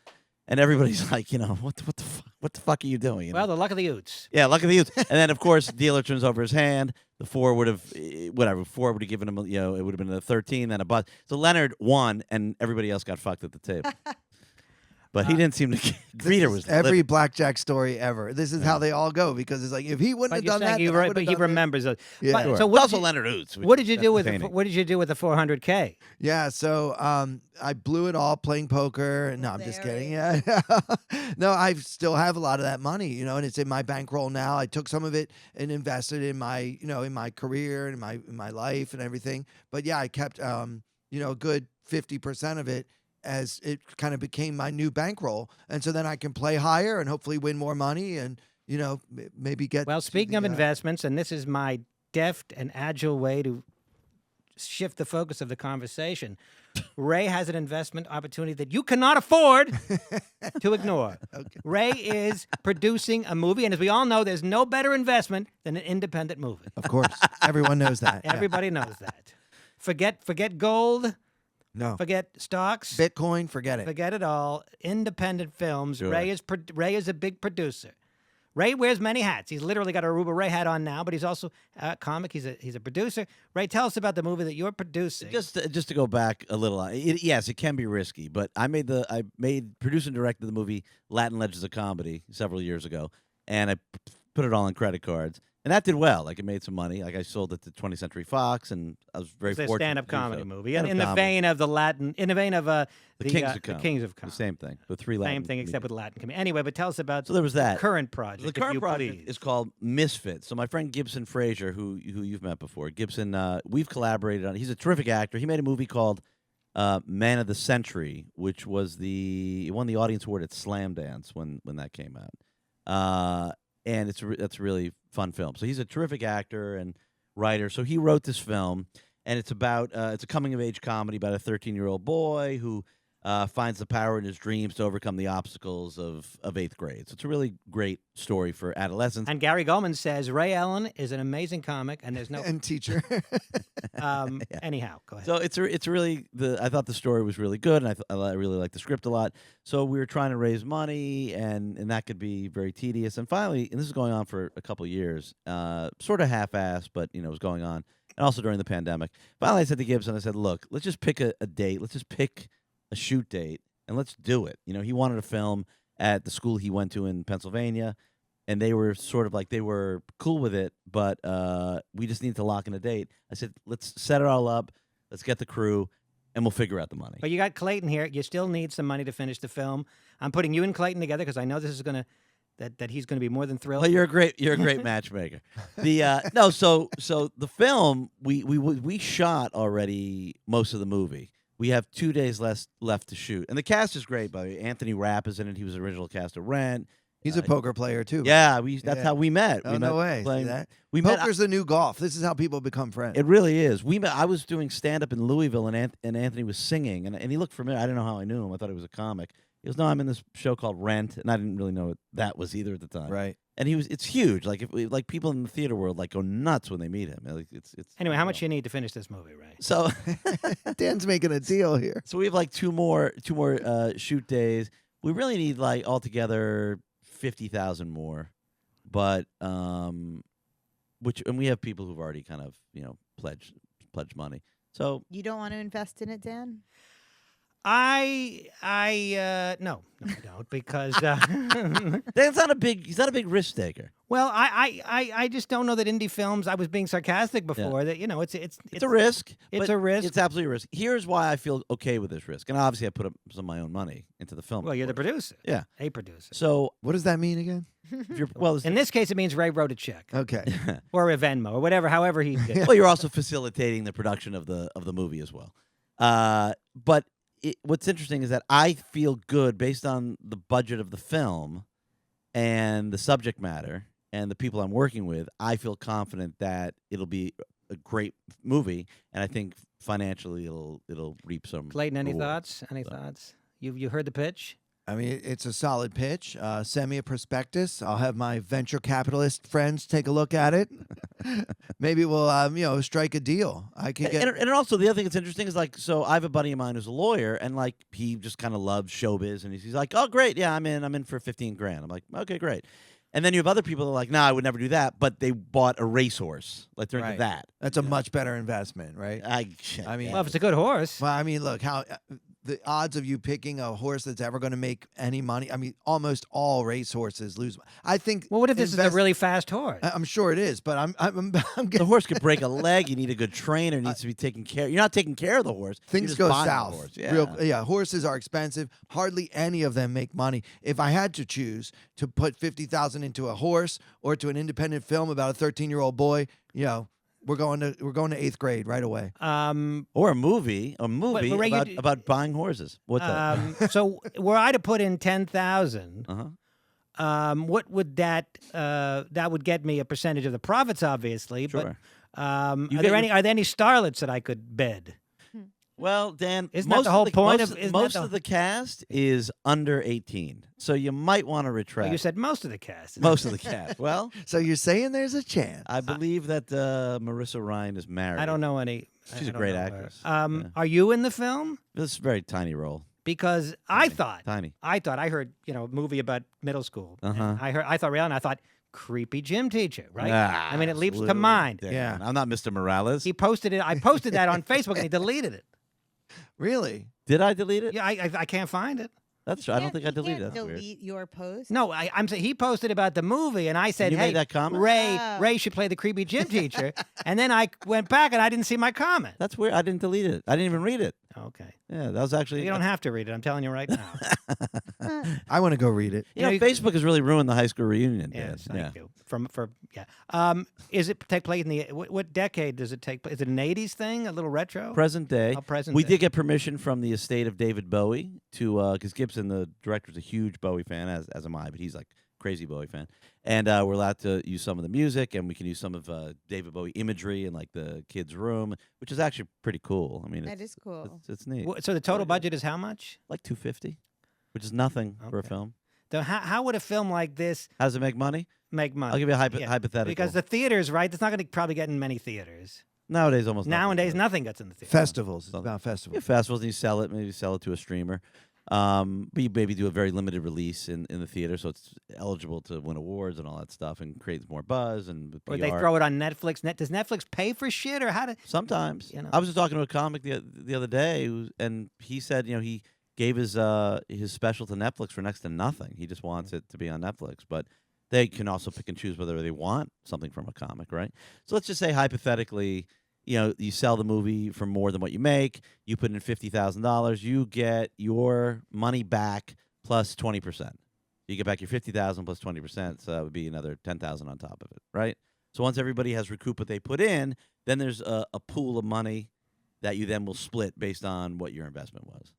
And everybody's like, what the fuck are you doing? Well, the luck of the Utes. Yeah, luck of the youth. And then, of course, the dealer turns over his hand. The 4 would have, 4 would have given him, it would have been a 13, then a bust. So Leonard won, and everybody else got fucked at the table. But he didn't seem to. Greeter was every livid. blackjack story ever. This is how they all go because it's like if he wouldn't But have you're done that, saying then I would have he done this. remembers those. Yeah. But- Sure. So But also Leonard Oots. what did you do with entertaining. what did you do with the 400K? Yeah, so I blew it all playing poker. No, I'm just kidding. Yeah, no, I still have a lot of that money, and it's in my bankroll now. I took some of it and invested in my, in my career and in my life and everything. But yeah, I kept, a good 50% of it as it kind of became my new bankroll, and so then I can play higher and hopefully win more money and maybe get. Well, to speaking of the, investments, and this is my deft and agile way to shift the focus of the conversation. Ray has an investment opportunity that you cannot afford to ignore. Okay. Ray is producing a movie, and as we all know, there's no better investment than an independent movie. Of course, everyone knows that. Yeah. Everybody knows that. Forget gold. No, Forget stocks. Bitcoin, forget it. Forget it all. Independent films. Sure. Ray is a big producer. Ray wears many hats. He's literally got a Aruba Ray hat on now, but he's also a comic. He's a producer. Ray, tell us about the movie that you're producing. Just to go back a little, yes, it can be risky, but I produced and directed the movie Latin Legends of Comedy several years ago, and I put it all on credit cards, and that did well. Like, it made some money. Like, I sold it to 20th Century Fox, and I was very It's a fortunate. stand-up to do comedy so. movie, Stand-up in the comedy. vein of the Kings of Comedy. Kings of The Comedy. same thing. The three Latin. Same thing, except with Latin comedy. Anyway, but tell us about So there was the that. current project. The if current you project please. is called Misfits. So my friend Gibson Fraser, who you've met before, Gibson, we've collaborated on. He's a terrific actor. He made a movie called Man of the Century, which was it won the audience award at Slam Dance when that came out. And that's a really fun film. So he's a terrific actor and writer. So he wrote this film, and it's about it's a coming of age comedy about a 13-year-old boy who finds the power in his dreams to overcome the obstacles of 8th grade. So it's a really great story for adolescents. And Gary Goldman says Ray Ellin is an amazing comic, and there's no. And teacher. Anyhow, go ahead. So it's really I thought the story was really good, and I really liked the script a lot. So we were trying to raise money, and that could be very tedious. And finally, and this is going on for a couple of years, sort of half-assed, but it was going on, and also during the pandemic. Finally, I said to Gibson, I said, "Look, let's just pick a date. Let's just pick a shoot date, and let's do it." He wanted to film at the school he went to in Pennsylvania, and they were sort of like, they were cool with it, but we just need to lock in a date. I said, let's set it all up, let's get the crew, and we'll figure out the money. But you got Clayton here. You still need some money to finish the film. I'm putting you and Clayton together because I know this is gonna that he's gonna be more than thrilled. Well, you're a great matchmaker. So the film we shot already most of the movie. We have 2 days left to shoot, and the cast is great. By the way, Anthony Rapp is in it. He was the original cast of Rent. He's a poker player too. Yeah, that's Yeah. how we met. Oh, we no met way. See playing- that? We met. Poker's the new golf. This is how people become friends. It really is. We met. I was doing stand up in Louisville, and Anthony was singing, and he looked familiar. I didn't know how I knew him. I thought he was a comic. He goes, "No, I'm in this show called Rent," and I didn't really know what that was either at the time. Right. And it's huge. Like like people in the theater world go nuts when they meet him. Like it's Anyway, how much you need to finish this movie, Ray? So Dan's making a deal here. so we have like two more shoot days. We really need like altogether 50,000 more, but and we have people who've already kind of pledged money. So You don't want to invest in it, Dan? No, I don't because Dan's not a big. He's not a big risk taker. well, I just don't know that indie films. I was being sarcastic before that It's a risk. It's but a risk. It's absolutely a risk. Here's why I feel okay with this risk, and obviously I put up some of my own money into the film. Well, you're the of course. producer. Yeah. A producer. So What does that mean again? if you're In this case, it means Ray wrote a check Okay. or a Venmo or whatever. However he did. well, you're also facilitating the production of the movie as well. But what's interesting is that I feel good based on the budget of the film and the subject matter and the people I'm working with. I feel confident that it'll be a great movie, and I think financially it'll reap some. Clayton, any rewards. thoughts? Any thoughts? You heard the pitch? I mean, it's a solid pitch. Send me a prospectus. I'll have my venture capitalist friends take a look at it. Maybe we'll, strike a deal. I could get. And also the other thing that's interesting is so I have a buddy of mine who's a lawyer, and he just kind of loves showbiz, and he's like, oh great, yeah, I'm in for 15 grand. I'm like, okay, great. And then you have other people that are like, nah, I would never do that, but they bought a racehorse. Like they're into Right. that. That's a much better investment, right? I mean- Well, if it's a good horse. Well, I mean, look how the odds of you picking a horse that's ever going to make any money. I mean, almost all racehorses lose. I think. Well, what if this is a really fast horse? I'm sure it is, but I'm The getting. horse could break a leg. You need a good trainer. It needs to be taken care. You're not taking care of the horse. You're Things just go buying the south. horse. Yeah. Horses are expensive. Hardly any of them make money. If I had to choose to put 50,000 into a horse or to an independent film about a 13-year-old boy, we're going to 8th grade right away. Or a movie Ray, about buying horses. What's that? So were I to put in 10,000, what would that would get me a percentage of the profits, obviously. Sure. But are You there get any starlets that I could bed? Well, Dan, Isn't that most the whole of point most of- isn't most that the- of the cast is under 18, so you might want to retract. Well, you said most of the cast. most of the cast. Well, So you're saying there's a chance? I believe that Marissa Ryan is married. I don't know any. She's I a don't great know her. actress. Yeah. Are you in the film? This is a very tiny role. because I thought Tiny. I heard a movie about middle school. And Uh-huh. I thought Periel, and I thought creepy gym teacher, right? Ah, I mean, it leaps to absolutely. mind. Damn. Yeah. I'm not Mr. Morales. He posted it. I posted that on Facebook, and he deleted it. Really? Did I delete it? Yeah, I can't find it. That's true. I don't think I deleted it. You can't That's weird. delete your post. No, I'm saying he posted about the movie, and I said, You "Hey, made that comment? Oh. Ray should play the creepy gym teacher." And then I went back, and I didn't see my comment. That's weird. I didn't delete it. I didn't even read it. Okay, Yeah, that was actually. you don't have to read it. I'm telling you right now. I want to go read it. You know, you- Facebook has really ruined the high school reunion. Dan. Yes, thank you. Is it take place in the what decade does it take place? Is it an '80s thing? A little retro? Present day. Oh, present We day. did get permission from the estate of David Bowie to, because Gibson, the director, is a huge Bowie fan, as am I, but he's like crazy Bowie fan. And we're allowed to use some of the music, and we can use some of David Bowie imagery in like the kids' room, which is actually pretty cool. I mean, That is cool. It's neat. So the total budget is how much? Like $250, which is nothing for a Okay. film. So how would a film like this How does it make money? make money? I'll give you a Yeah, hypothetical. Because the theaters, right? It's not going to probably get in many theaters. nowadays almost nothing Nowadays, does. nothing gets in the theater. Festivals. It's Something. about Yeah, festivals. festivals, and you sell it. Maybe sell it to a streamer. But you maybe do a very limited release in the theater, so it's eligible to win awards and all that stuff, and creates more buzz and with Or PR. they throw it on Netflix. Does Netflix pay for shit, or how do? Sometimes. You know. I was just talking to a comic the other day, and he said, he gave his special to Netflix for next to nothing. He just wants it to be on Netflix, but they can also pick and choose whether they want something from a comic, right? So let's just say hypothetically, you sell the movie for more than what you make. You put in $50,000. You get your money back plus 20%. You get back your $50,000 plus 20%, so that would be another $10,000 on top of it, right? So once everybody has recouped what they put in, then there's a pool of money that you then will split based on what your investment was,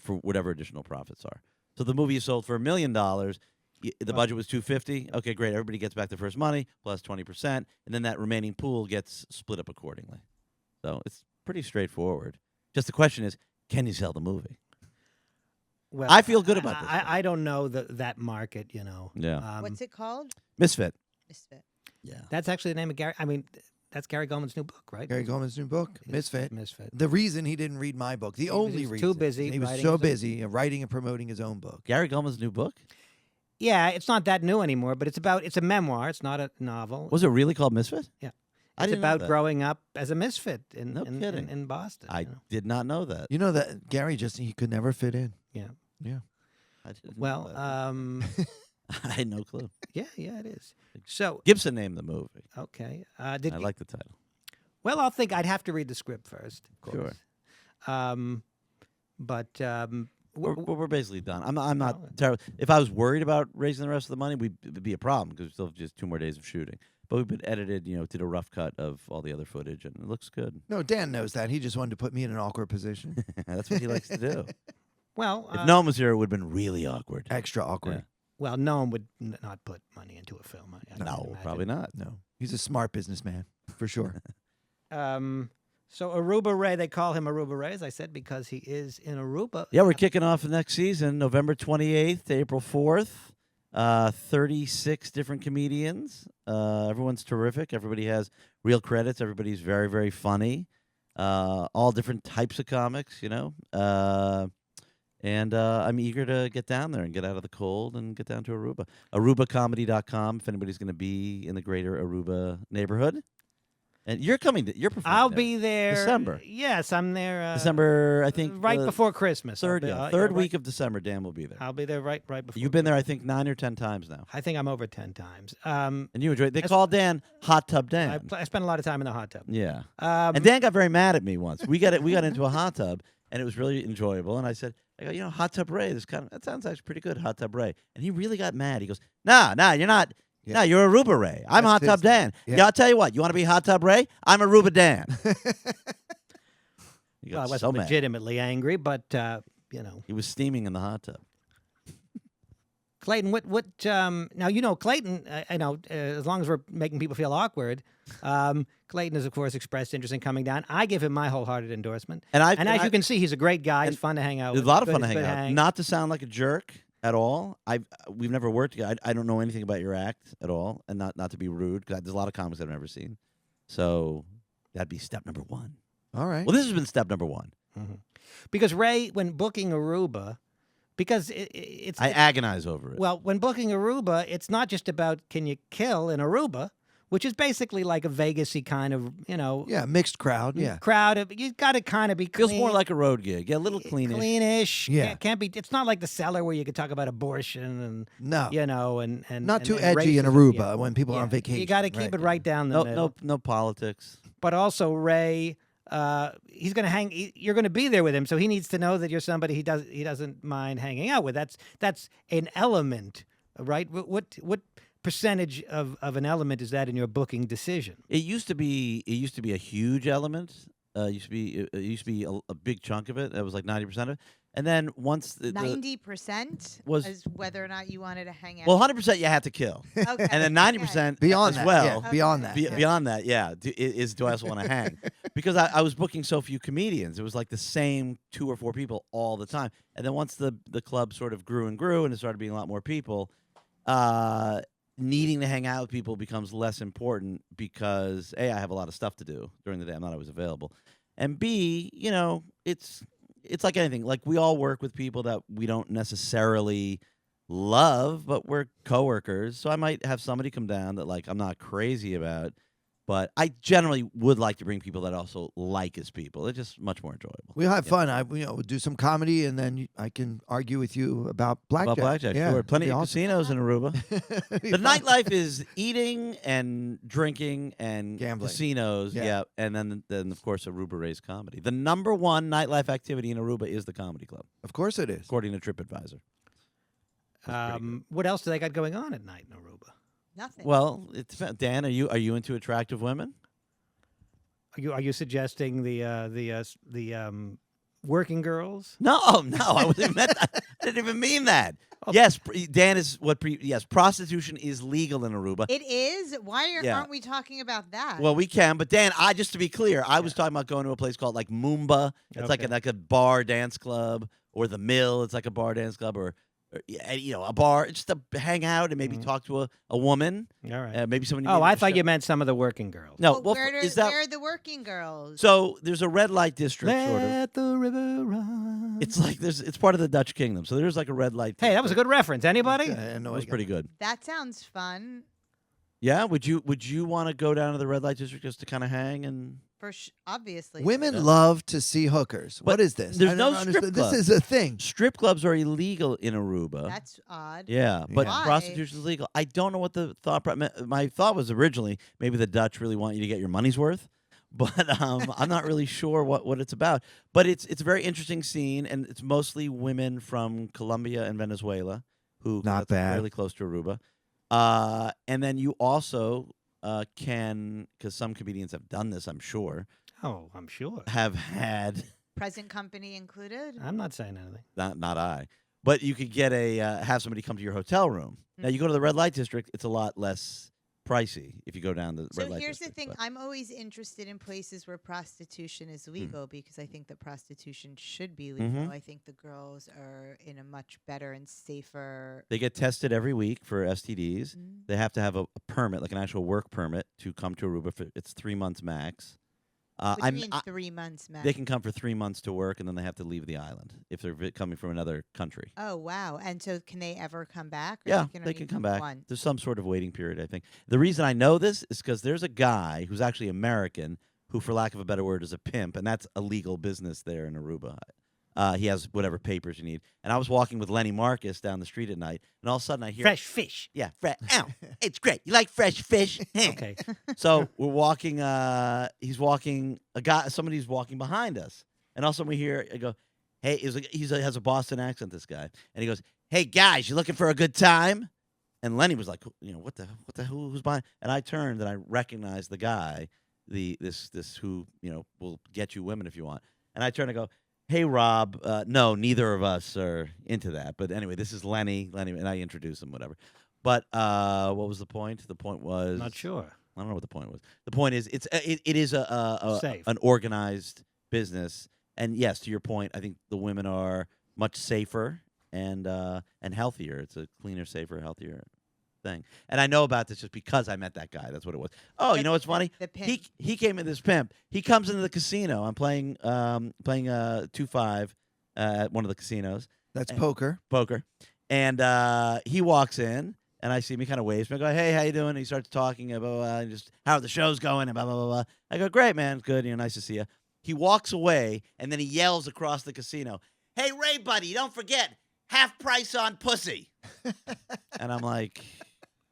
for whatever additional profits are. So the movie you sold for $1 million, the budget was $250. Okay, great. Everybody gets back their first money plus 20%, and then that remaining pool gets split up accordingly. So it's pretty straightforward. Just the question is, can you sell the movie? Well, I feel good about this. I don't know that market. Yeah. What's it called? Misfit. Misfit. Yeah. That's actually the name of Gary. I mean, that's Gary Goldman's new book, right? Gary Goldman's new book, It's Misfit. Misfit. The reason he didn't read my book, the only was reason. too busy He was writing so his own- busy writing and promoting his own book. Gary Goldman's new book? Yeah, it's not that new anymore, but it's a memoir. It's not a novel. Was it really called Misfit? Yeah. I It's didn't know about that. growing up as a misfit No kidding. in Boston. I did not know that. You know that Gary he could never fit in. Yeah. Yeah. I didn't know Well, that. I had no clue. yeah, it is. So, Gibson named the movie. okay. I like the title. Well, I'd have to read the script first, of Sure. course. But We're basically done. I'm not Oh. terrible. If I was worried about raising the rest of the money, it'd be a problem because we still have just 2 more days of shooting. But we've been edited, did a rough cut of all the other footage, and it looks good. No, Dan knows that. He just wanted to put me in an awkward position. That's what he likes to do. well, If Noam was here, it would have been really awkward. Extra awkward. Yeah. well, no one would not put money into a film. I can't No, imagine. probably not. No. He's a smart businessman, for sure. So Aruba Ray, they call him Aruba Ray, as I said, because he is in Aruba. Yeah, we're kicking off the next season, November 28th to April 4th. 36 different comedians. Everyone's terrific. Everybody has real credits. Everybody's very, very funny. All different types of comics, And I'm eager to get down there and get out of the cold and get down to Aruba. ArubaComedy.com if anybody's going to be in the greater Aruba neighborhood. And you're coming. You're performing. I'll there. be there. December. Yes, I'm there. December, I think. right before Christmas. Third, I'll be, third right- week of December. Dan will be there. I'll be there right before. You've been there, I think, 9 or 10 times now. I think I'm over 10 times. And you enjoy it. They That's- call Dan Hot Tub Dan. I spent a lot of time in the hot tub. Yeah. Um, And Dan got very mad at me once. We got into a hot tub, and it was really enjoyable. And I go, Hot Tub Ray, that sounds actually pretty good, Hot Tub Ray. And he really got mad. He goes, nah, you're not. Yeah. No, you're Aruba Ray. I'm That's Hot Tub his Dan. name. Yeah, I'll tell you what. You want to be Hot Tub Ray? I'm Aruba Dan. He well, I got wasn't so mad. legitimately angry, but He was steaming in the hot tub. Clayton, what? Now Clayton. I know as long as we're making people feel awkward, Clayton has of course expressed interest in coming down. I give him my wholehearted endorsement. And as you can see, he's a great guy. He's fun to hang out It's with. a lot of Good- fun to good hang out. hang. Not to sound like a jerk at all. We've never worked together. I don't know anything about your act at all, and not to be rude, because there's a lot of comics I've never seen. So that'd be step number 1. All right. Well, this has been step number 1. Because Ray, when booking Aruba, because it's I agonize over it. well, when booking Aruba, it's not just about can you kill in Aruba, which is basically like a Vegas-y kind of, Yeah, mixed crowd. Yeah. crowd. You got to kind of be clean. Feels more like a road gig. Yeah, a little cleanish. Cleanish. Yeah. Can't be. It's not like the Cellar where you could talk about abortion and No. and Not too and edgy in racism. Aruba when people are on vacation. You got to keep it right down the No, middle. no politics. But also Ray, he's going to hang. You're going to be there with him, so he needs to know that you're somebody he doesn't mind hanging out with. That's an element, right? What percentage of an element is that in your booking decision? It used to be a huge element. It used to be a big chunk of it. That was like 90% of it. And then once the 90% was- is whether or not you wanted to hang out. well, 100% you had to kill, okay. and then 90% Beyond as that, well. yeah, beyond that. Okay. Beyond that, yeah, do I also want to hang? Because I was booking so few comedians. It was like the same 2 or 4 people all the time. And then once the club sort of grew and grew and it started being a lot more people, needing to hang out with people becomes less important because A, I have a lot of stuff to do during the day. I'm not always available. And B, it's like anything. Like we all work with people that we don't necessarily love, but we're coworkers. So I might have somebody come down that like I'm not crazy about, but I generally would like to bring people that also like as people. It's just much more enjoyable. We'll have fun. We'll do some comedy, and then I can argue with you about blackjack. About blackjack, Yeah, sure. Plenty that'd of be awesome. casinos in Aruba. It'd be The fun. nightlife is eating and drinking and Gambling. casinos, Yeah. and then of course Aruba raised comedy. The number one nightlife activity in Aruba is the comedy club, Of course it is. according to TripAdvisor. That's pretty good. What else do they got going on at night in Aruba? Nothing. Well, Dan, are you into attractive women? Are you suggesting the working girls? No, I wasn't meant that. I didn't even mean that. Yes, Dan is yes, prostitution is legal in Aruba. it is. Why Yeah. aren't we talking about that? Well, we can, but Dan, just to be clear, I was talking about going to a place called like Moomba. It's Okay. like a bar dance club, or the Mill. It's like a bar dance club, or a bar just to hang out and maybe talk to a woman. All right. Maybe someone. Oh, I thought you meant some of the working girls. No, Well, well, where are the working girls? so there's a red light district, sort of. Let the river run. It's like it's part of the Dutch kingdom, so there's like a red light. Hey, that was a good reference. Anybody? Yeah, I know That was I got pretty it. good. That sounds fun. Yeah, would you want to go down to the red light district just to kind of hang and? Obviously. Women Yeah. love to see hookers. But What is this? there's I no don't strip understand. club. This is a thing. Strip clubs are illegal in Aruba. That's odd. Yeah, but Why? prostitution is legal. I don't know what the thought. My thought was originally maybe the Dutch really want you to get your money's worth, but I'm not really sure what it's about. But it's a very interesting scene, and it's mostly women from Colombia and Venezuela who Not that's bad. fairly close to Aruba. And then you also can, because some comedians have done this, I'm sure, Oh, I'm sure. have had. Present company included. I'm not saying anything. Not I. But you could get have somebody come to your hotel room. Now you go to the red light district, it's a lot less pricey if you go down the So red light here's the district. thing. but- I'm always interested in places where prostitution is Hmm. legal because I think that prostitution should be legal. Mhm. I think the girls are in a much better and safer. They get tested every week for STDs. Mm. They have to have a permit, like an actual work permit, to come to Aruba. It's 3 months max. What do you mean 3 months, Matt? They can come for 3 months to work, and then they have to leave the island if they're coming from another country. Oh wow! And so, can they ever come back? Or Yeah, they they only can come back. once? There's some sort of waiting period, I think. The reason I know this is because there's a guy who's actually American who, for lack of a better word, is a pimp, and that's a legal business there in Aruba. He has whatever papers you need. And I was walking with Lenny Marcus down the street at night, and all of a sudden I hear Fresh fish. Yeah, ow, it's great. You like fresh fish? Okay. So we're walking. He's walking. Somebody's walking behind us, and all of a sudden we hear. I go, "Hey!" He has a Boston accent. This guy, and he goes, "Hey guys, you looking for a good time?" And Lenny was like, what the who's behind? And I turned and I recognized the guy, this who will get you women if you want. And I turned and go, "Hey Rob, no, neither of us are into that. But anyway, this is Lenny, and I introduced him, whatever." But what was the point? The point was Not sure. I don't know what the point was. The point is, it is Safe. an organized business, and yes, to your point, I think the women are much safer and healthier. It's a cleaner, safer, healthier thing. And I know about this just because I met that guy. That's what it was. Oh, you know what's funny? The pimp. He came in this pimp. He comes into the casino. I'm playing 2-5 at one of the casinos. That's And- poker. Poker. And he walks in, and I see him. He kind of waves me. I go, hey, how you doing? And he starts talking about and just how the show's going and blah, blah, blah, blah. I go, great, man. Good. Nice to see you. He walks away, and then he yells across the casino, hey, Ray, buddy, don't forget, half price on pussy. And I'm like,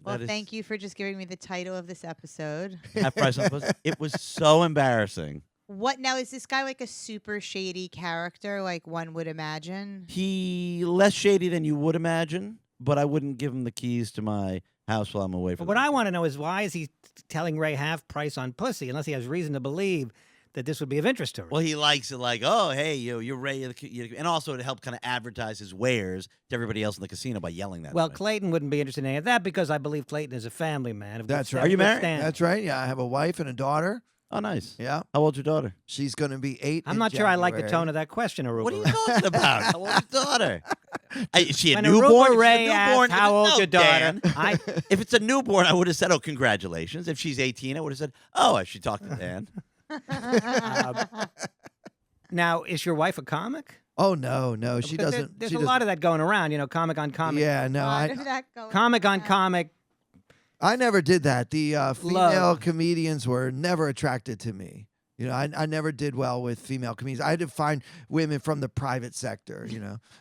Well, thank you for just giving me the title of this episode. half price on pussy. It was so embarrassing. What now? Is this guy like a super shady character, like one would imagine? He less shady than you would imagine, but I wouldn't give him the keys to my house while I'm away from But what I want to know is why is he telling Ray half price on pussy unless he has reason to believe that this would be of interest to her? Well, he likes it like, oh, hey, you're Ray. And also to help kind of advertise his wares to everybody else in the casino by yelling that. Well, way. Clayton wouldn't be interested in any of that because I believe Clayton is a family man. of good That's sta- right. Are you good married? standing. That's right. Yeah, I have a wife and a daughter. Oh, nice. Yeah. How old's your daughter? She's going to be 8. I'm in not sure I like the January. tone of that question, Aruba. What are you talking about? How old's your daughter? Is she a When newborn? Aruba If she's a Ray newborn, asked how old's your daughter, Dan. I If it's a newborn, I would have said, oh, congratulations. If she's 18, I would have said, oh, I should talk to Dan. now is your wife a comic? Oh, no. She Because doesn't. There's she a lot of that going around, comic on comic. Yeah, no. Why did that go Comic on down? comic. I never did that. The female Love. comedians were never attracted to me. I never did well with female comedians. I had to find women from the private sector.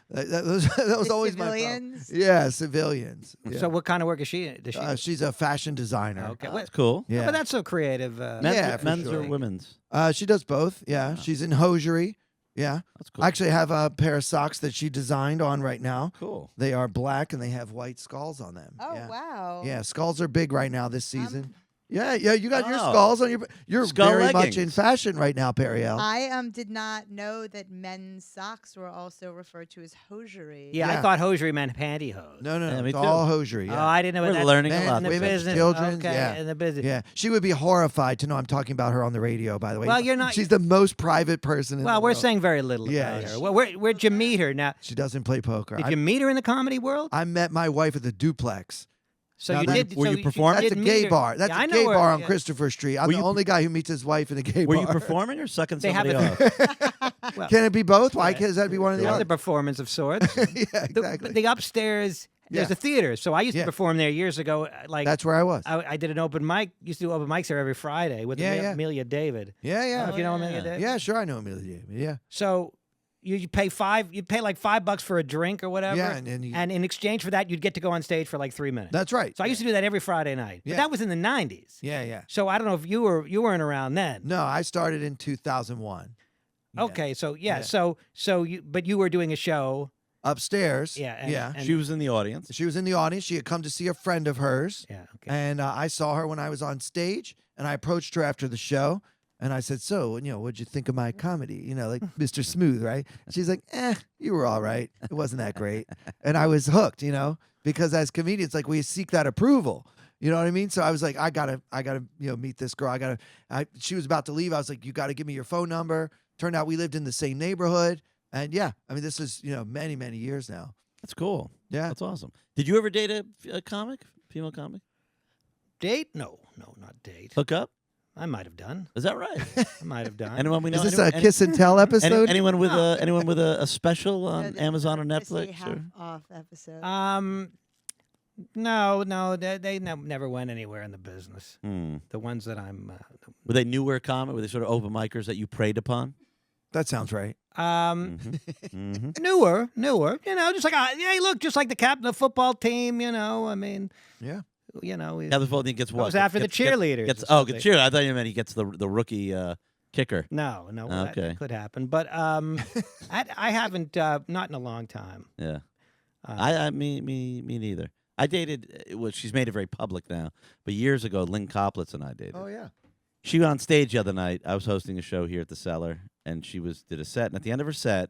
That was The always my problem. civilians? Yeah, civilians. Yeah. So what kind of work is she? Does she? She's a fashion designer. Okay, Oh, well, that's cool. Yeah. but that's so creative. Men's, Yeah, for men's sure. or women's? She does both. Yeah, she's in hosiery. Yeah, That's cool. I actually have a pair of socks that she designed on right now. Cool. They are black and they have white skulls on them. Oh yeah. wow. Yeah, skulls are big right now this season. Yeah, you got your Oh. skulls on your. You're Skull very much in leggings. fashion right now, Periel. I did not know that men's socks were also referred to as hosiery. Yeah, I Yeah. thought hosiery meant pantyhose. No, Yeah, me it's too. all hosiery. Oh, Yeah. I didn't know We're that. learning a Men, lot. in the women, business. children, Okay, yeah. in the business. Yeah, she would be horrified to know I'm talking about her on the radio. By the way, Well, you're not- She's the most private person in Well, the we're world. saying very little Yeah, about yeah. her. Well, where'd you meet her? Now, She doesn't play poker. did you meet her in the comedy world? I met my wife at the Duplex. So Now you that- did. Were so you you performing? That's did a meet gay her. bar. That's Yeah, I a know gay where- bar on yeah. Christopher Street. I'm Were the you- only guy who meets his wife in a gay Were bar. you performing or sucking They have somebody it- off? Well, Can it be both? Why Yeah. can't that be one of the Another other? performance of sorts. Yeah, The- exactly. but the upstairs, there's Yeah. a theater. So I used Yeah. to perform there years ago. Like That's where I was. I did an open mic. Used to do open mics there every Friday with Yeah, yeah. Amelia David. Yeah, I don't know yeah. if you know Amelia yeah. David. Yeah, sure, I know Amelia. Yeah. So you pay like $5 for a drink or whatever. Yeah, and then you- and in exchange for that, you'd get to go on stage for like 3 minutes. That's right. So I used to do that every Friday night. But Yeah. that was in the 90s. Yeah, yeah. So I don't know if you weren't around then. No, I started in 2001. Yeah. Okay, so Yeah. so you were doing a show. Upstairs. Yeah, yeah. and- She was in the audience. She was in the audience. She had come to see a friend of hers. Yeah, okay. And I saw her when I was on stage, and I approached her after the show, and I said, "So, what'd you think of my comedy? Like Mr. Smooth, right?" And she's like, you were all right. It wasn't that great." And I was hooked, because as comedians, like we seek that approval. You know what I mean? So I was like, I gotta, meet this girl. She was about to leave. I was like, you gotta give me your phone number. Turned out we lived in the same neighborhood, and yeah, I mean, this is many, many years now. That's cool. Yeah. That's awesome. Did you ever date a comic, female comic? Date? No, not date. Hook up? I might have done. Is that right? I might have done. Anyone we know? Is this anyone, a kiss and tell episode? anyone with a special No, on the Amazon or Chrissy Netflix? half Or? off episode. No, they never went anywhere in the business. Hmm. The ones that I'm, Were they newer comic? Were they sort of open micers that you preyed upon? That sounds right. Mm-hmm. newer, just like, hey, look, just like the captain of the football team, I mean, Yeah. Now the football team gets what? was after the cheerleaders Gets, or oh, something. gets cheerleader. I thought you meant he gets the rookie kicker. no, well, Okay. that could happen, but I haven't, not in a long time. Yeah. Uh, Me neither. I dated. Well, she's made it very public now. But years ago, Lynn Coplitz and I dated. Oh yeah. She was on stage the other night. I was hosting a show here at the Cellar, and she did a set. And at the end of her set,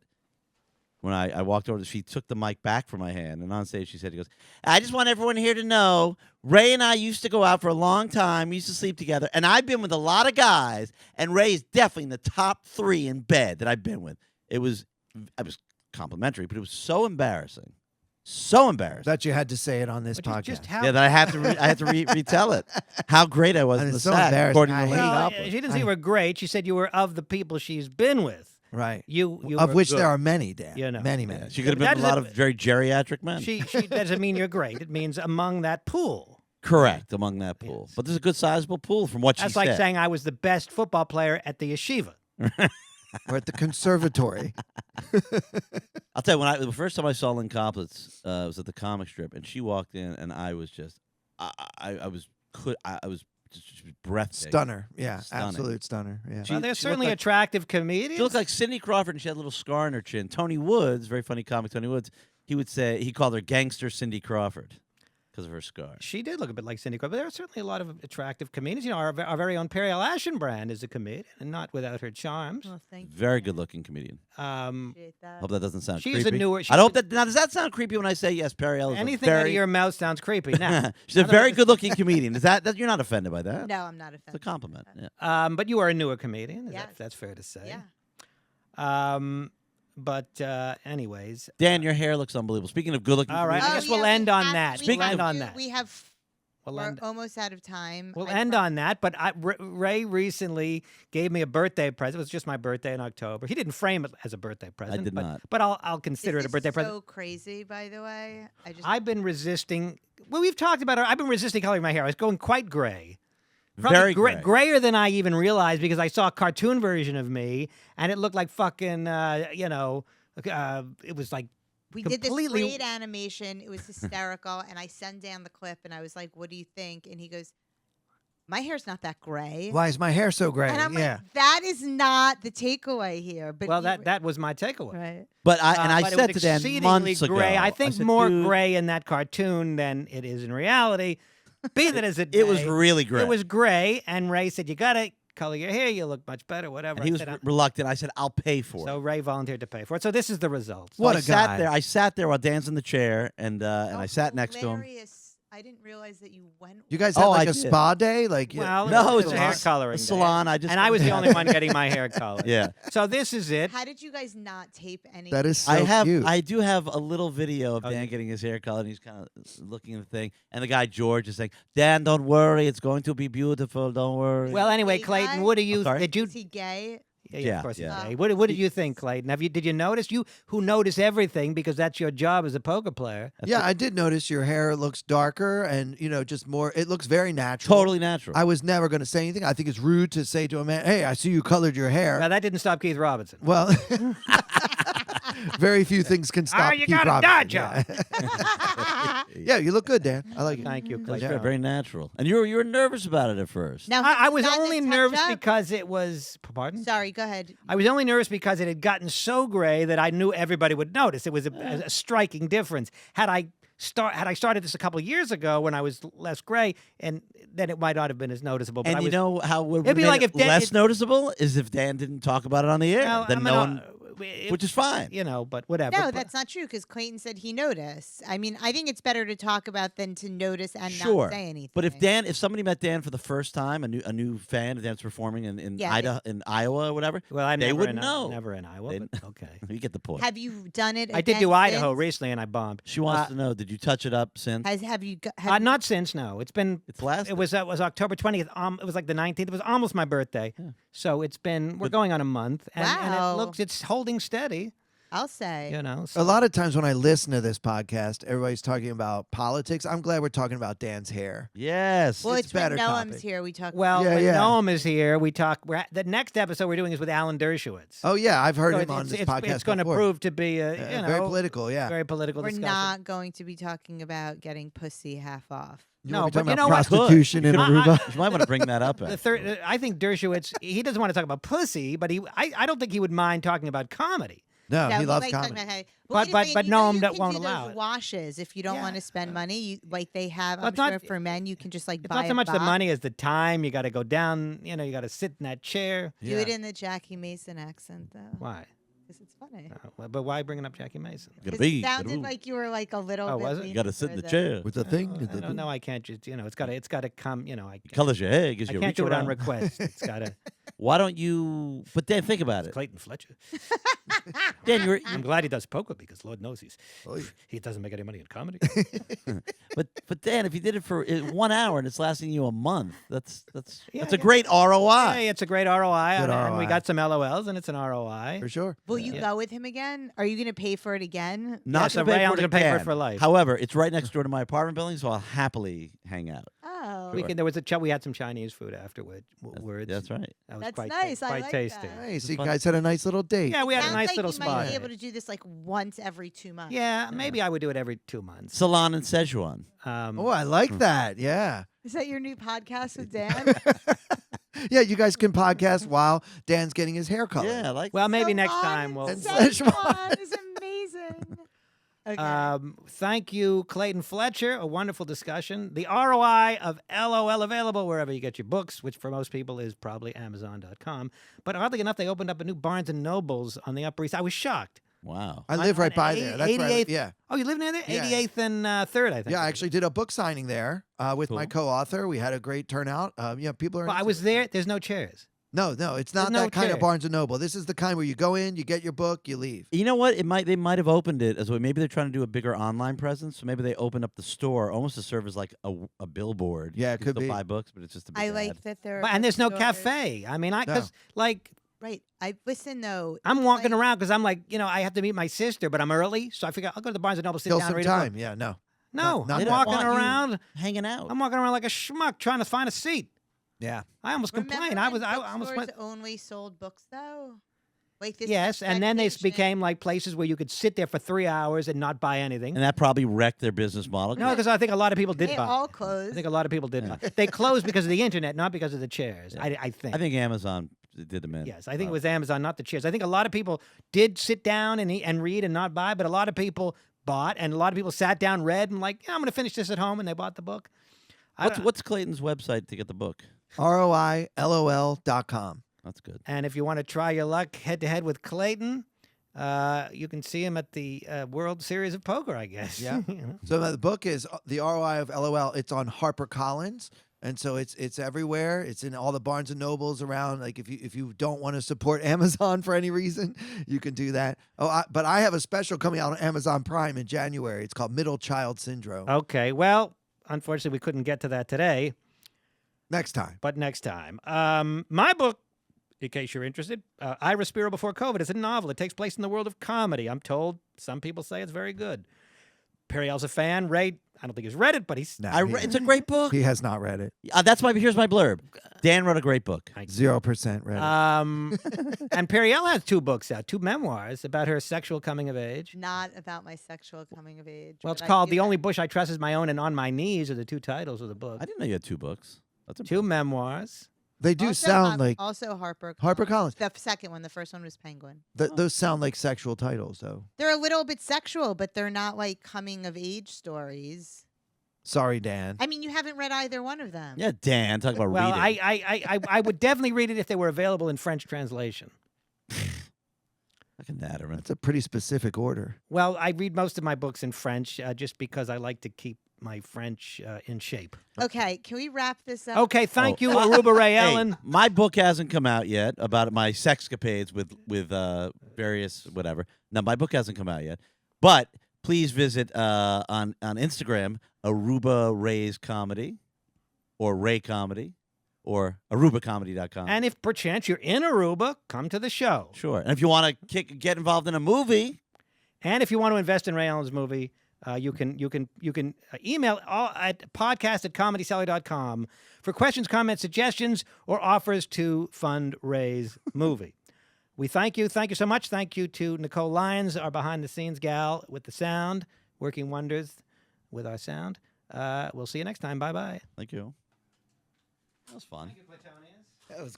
when I walked over, she took the mic back from my hand, and on stage she said, "He goes, I just want everyone here to know, Ray and I used to go out for a long time. We used to sleep together, and I've been with a lot of guys, and Ray is definitely in the top 3 in bed that I've been with." I was complimentary, but it was so embarrassing, So embarrassed. That you had to say it on this Which is podcast. just how Yeah, that I have to retell it. How great I was And in the it's so sack, embarrassing. according I to hate Lady it. Well, Doppler. she didn't say you were great. She said you were of the people she's been with. Right. You Of were which good. there are many, Dan. You know. Many, Yeah, many. she could have That been with a lot doesn't- of very geriatric men. She doesn't mean you're great. It means among that pool. Correct, among that pool. Yes. But there's a good sizable pool from what That's she like said. saying I was the best football player at the yeshiva. Or at the conservatory. I'll tell you, the first time I saw Lynn Coplitz was at the comic strip, and she walked in, and I was just, I was just breathtaking. Stunner. Yeah. Stunning. Absolute stunner. Yeah. She- Well, they're looked certainly like- attractive comedians. She looked like Cindy Crawford, and she had a little scar on her chin. Tony Woods, very funny comic, Tony Woods, he called her gangster Cindy Crawford because of her scar. She did look a bit like Cindy Crawford, but there are certainly a lot of attractive comedians. You know, our very own Periel Aschenbrand is a comedian, and not without her charms. Well, thank you. Very good-looking comedian. Appreciate that. Hope that doesn't sound She's a creepy. newer- I hope that now. Does that sound creepy when I say yes? Periel is Anything a out very. of your mouth sounds creepy. Now, She's a very good-looking comedian. Is that you're not offended by that? No, I'm not It's a offended. compliment. Yeah. but you are a newer comedian. Yes. That's fair to say. Yeah. But anyways, Dan, your hair looks unbelievable. Speaking of good-looking, All right, I comedians- guess we'll end on that. Speaking We'll end of- on that. We have. We'll We're end. almost out of time. We'll I end pro- on that, but Ray recently gave me a birthday present. It was just my birthday in October. He didn't frame it as a birthday present. did but, not. But I'll consider Is it a this birthday present. so crazy, by the way. I've been resisting. Well, we've talked about it. I've been resisting coloring my hair. I was going quite gray. Very gray. Grayer than I even realized because I saw a cartoon version of me and it looked like fucking, it was like We did this completely- great animation. It was hysterical. And I sent Dan the clip and I was like, what do you think? And he goes, my hair's not that gray. Why is my hair so gray? And I'm yeah. like, that is not the takeaway here. But well, you that was my takeaway. right. But I But it said was to Dan exceedingly months ago. gray. I think said, more "Dude, gray in that cartoon than it is in reality. Be that as it It was may, really gray. It was gray, and Ray said, "You gotta color your hair. You look much better." Whatever. And he I was said, reluctant. I said, "I'll pay for so it." Ray volunteered to pay for it. So this is the result. What I a sat guy. there. I sat there while Dan's in the chair, and I sat next to him. Hilarious. I didn't realize that you went. You guys had Oh, like I a did. spa day? Like Well, No, it's it's a hair a coloring A day. salon. I just And I was the only one getting my hair colored. Yeah. So this is it. How did you guys not tape any? That is so I cute. do have a little video of Oh, Dan yeah. getting his hair colored. And he's kind of looking at the thing, and the guy George is saying, "Dan, don't worry, it's going to be beautiful. Don't worry." Well, anyway, Gay Clayton, guy? what do you? sorry? Did you? Is he gay? Yeah, of course. yeah. he's gay. What did you think, Clayton? Did you notice? You who notice everything because that's your job as a poker player. Yeah, I did notice your hair looks darker and, just more, it looks very natural. totally natural. I was never going to say anything. I think it's rude to say to a man, hey, I see you colored your hair. Now that didn't stop Keith Robinson. Well, very few things can stop you Keith got a Robinson. dodge Yeah. Yeah, you look good, Dan. I like it. Thank you, That's Clayton. very, very natural. And you were nervous about it at first. Now I has was gotten only it nervous touched up? because it was. Pardon? Sorry, go ahead. I was only nervous because it had gotten so gray that I knew everybody would notice. It was a striking difference. Had I started this a couple of years ago when I was less gray, and then it might not have been as noticeable. But And I you was, know how it would It'd be make like it if Dan- less it- noticeable is if Dan didn't talk about it on the air. well, then I mean, no one, it- which is fine. but whatever. No, But- that's not true because Clayton said he noticed. I mean, I think it's better to talk about than to notice and Sure. not say anything. But if somebody met Dan for the first time, a new fan of Dan's performing in Yeah, Idaho, in Iowa or whatever, well, I'm they never wouldn't in, know. Never in Iowa. They- But okay. you get the point. have you done it? I did again do Idaho since? recently, and I bombed. She wants to know: did you touch it up since? Have you? Have you- Not since. No, it's been. It's lasted. It was October 20th. It was like the 19th. It was almost my birthday. Yeah. So it's been. We're going on a month, and Wow. it's holding steady. I'll say. So. A lot of times when I listen to this podcast, everybody's talking about politics. I'm glad we're talking about Dan's hair. Yes. Well, it's it's when better Noam's topic. here. We talk. Well, Yeah, when yeah. Noam is here, we talk. The next episode we're doing is with Alan Dershowitz. Oh, yeah, I've heard So him on this podcast It's going to before. prove to be Very political, yeah. very political We're discussion. not going to be talking about getting pussy half off. You No, wanna be but talking you about know what? prostitution in Aruba. You might want to bring that up. The actually. third, I think Dershowitz. He doesn't want to talk about pussy, but I don't think he would mind talking about comedy. No, he loves likes talking comedy. about how- But- wait a but- second, but you know Noam you that can won't do allow those it. washes if you don't Yeah. want to spend money. Like they have, Well, I'm it's not- sure for men, you can just like It's buy not so a much the box, money as the time. You got to go down. You got to sit in that chair. Do it in the Jackie Mason accent though, Why? because it's funny. But why bringing up Jackie Mason? Gotta 'Cause be, it sounded gotta- like you were like a little. Oh, bit was it? You leaning got to sit in for the chair. With the thing. No, I can't just. It's got to come. I Colors your hair. Gives you a can't reach do it on around. request. It's got to. Why don't you? But Dan, think about it. Clayton Fletcher. Dan, I'm glad he does poker because Lord knows Oh, he doesn't make any money in comedy. but Dan, if you did it for 1 hour and it's lasting you a month, that's Yeah, a great ROI. Hey, it's a great ROI, Good and we ROI. got some LOLs, and it's an ROI. For sure. Will you go with him again? Are you going to pay for it again? Not so gonna pay Ray for Allen's it gonna pay for it again. for life. However, it's right next door to my apartment building, so I'll happily hang out. Oh, There was we had some Chinese food afterward. Words. That's right. That was That's quite nice. I quite like tasty. that. Hey, so you fun. guys had a nice little date. Yeah, we had Sounds a nice like little you spot. might be able to do this like once every 2 months. Yeah, maybe I would do it every 2 months. Salon in Szechuan. Oh, I like that. Yeah. Is that your new podcast with Dan? Yeah, you guys can podcast while Dan's getting his hair colored. Yeah, I like. Well, maybe So next fun time and we'll. And Szechuan is amazing. Okay. Thank you, Clayton Fletcher. A wonderful discussion. The ROI of LOL available wherever you get your books, which for most people is probably Amazon.com. But oddly enough, they opened up a new Barnes and Nobles on the Upper East. I was shocked. Wow. I live right on by there. That's right. 88th Yeah. Oh, you live near there? Yeah. 88th and 3rd, I think. Yeah, I actually did a book signing there with my Cool. co-author. We had a great turnout. People are. Well, I into was it. there. There's no chairs. No, it's not no that kind chair. of Barnes and Noble. This is the kind where you go in, you get your book, you leave. You know what? They might have opened it as well. Maybe they're trying to do a bigger online presence. So maybe they opened up the store almost to serve as like a billboard. Yeah, it You can could still be. Uh, buy books, but it's just a big I ad. like that there. And there's no bookstores. cafe. I mean, No. because like Right. I listen though. I'm it's walking like- around because I'm like, I have to meet my sister, but I'm early, so I figure I'll go to the Barnes and Noble, sit Still down, some and read a book. time. Yeah, no. No, Not I'm They don't walking want you around. hanging out. I'm walking around like a schmuck trying to find a seat. Yeah. I almost Remember complained. I when almost bookstores went. only sold books though. Like this. Yes, and then they expectation. became like places where you could sit there for 3 hours and not buy anything. And that probably wrecked their business model. No, because I think a lot of people did They buy. all I closed. think a lot of people did buy. They closed because of the internet, not because of the chairs. I think. I think Amazon did them in. Yes, I think it was Amazon, not the chairs. I think a lot of people did sit down and read and not buy, but a lot of people bought, and a lot of people sat down, read, and like, I'm going to finish this at home, and they bought the book. What's Clayton's website to get the book? ROILOL.com. That's good. And if you want to try your luck head to head with Clayton, you can see him at the World Series of Poker, I guess. Yeah. You know? So the book is The ROI of LOL. It's on HarperCollins. And so it's everywhere. It's in all the Barnes and Nobles around. Like if you don't want to support Amazon for any reason, you can do that. But I have a special coming out on Amazon Prime in January. It's called Middle Child Syndrome. Okay, well, unfortunately, we couldn't get to that today, Next time. but next time. My book, in case you're interested, I Respiro Before COVID, is a novel. It takes place in the world of comedy. I'm told some people say it's very good. Periel's a fan. Ray, I don't think he's read it, but he's... No, It's a great book. he has not read it. Here's my blurb. Dan wrote a great book. 0% read it. And Periel has 2 books out, 2 memoirs about her sexual coming of age. Not about my sexual coming of age. Well, it's but I called do The Only that. Bush I Trust Is My Own and On My Knees are the 2 titles of the book. I didn't know you had 2 books. That's 2 memoirs. They do Also sound like also HarperCollins. HarperCollins. The second one. The first one was Penguin. Those sound like sexual titles, though. They're a little bit sexual, but they're not like coming of age stories. Sorry, Dan. I mean, you haven't read either one of them. Yeah, Dan, talk about Well, reading. I would definitely read it if they were available in French translation. Like a Naturman. That's a pretty specific order. Well, I read most of my books in French just because I like to keep my French in shape. Okay, can we wrap this up? Okay, thank Oh. you, Aruba Ray Hey, Ellin. my book hasn't come out yet about my sexcapades with various whatever. No, my book hasn't come out yet. But please visit on Instagram Aruba Ray's Comedy or Ray Comedy or ArubaComedy.com. And if perchance you're in Aruba, come to the show. Sure. And if you want to get involved in a movie, And if you want to invest in Ray Allen's movie, you can email at podcast@comedycellar.com for questions, comments, suggestions, or offers to fund Ray's movie. We thank you. Thank you so much. Thank you to Nicole Lyons, our behind-the-scenes gal with the sound, working wonders with our sound. We'll see you next time. Bye-bye. thank you. That was fun. That was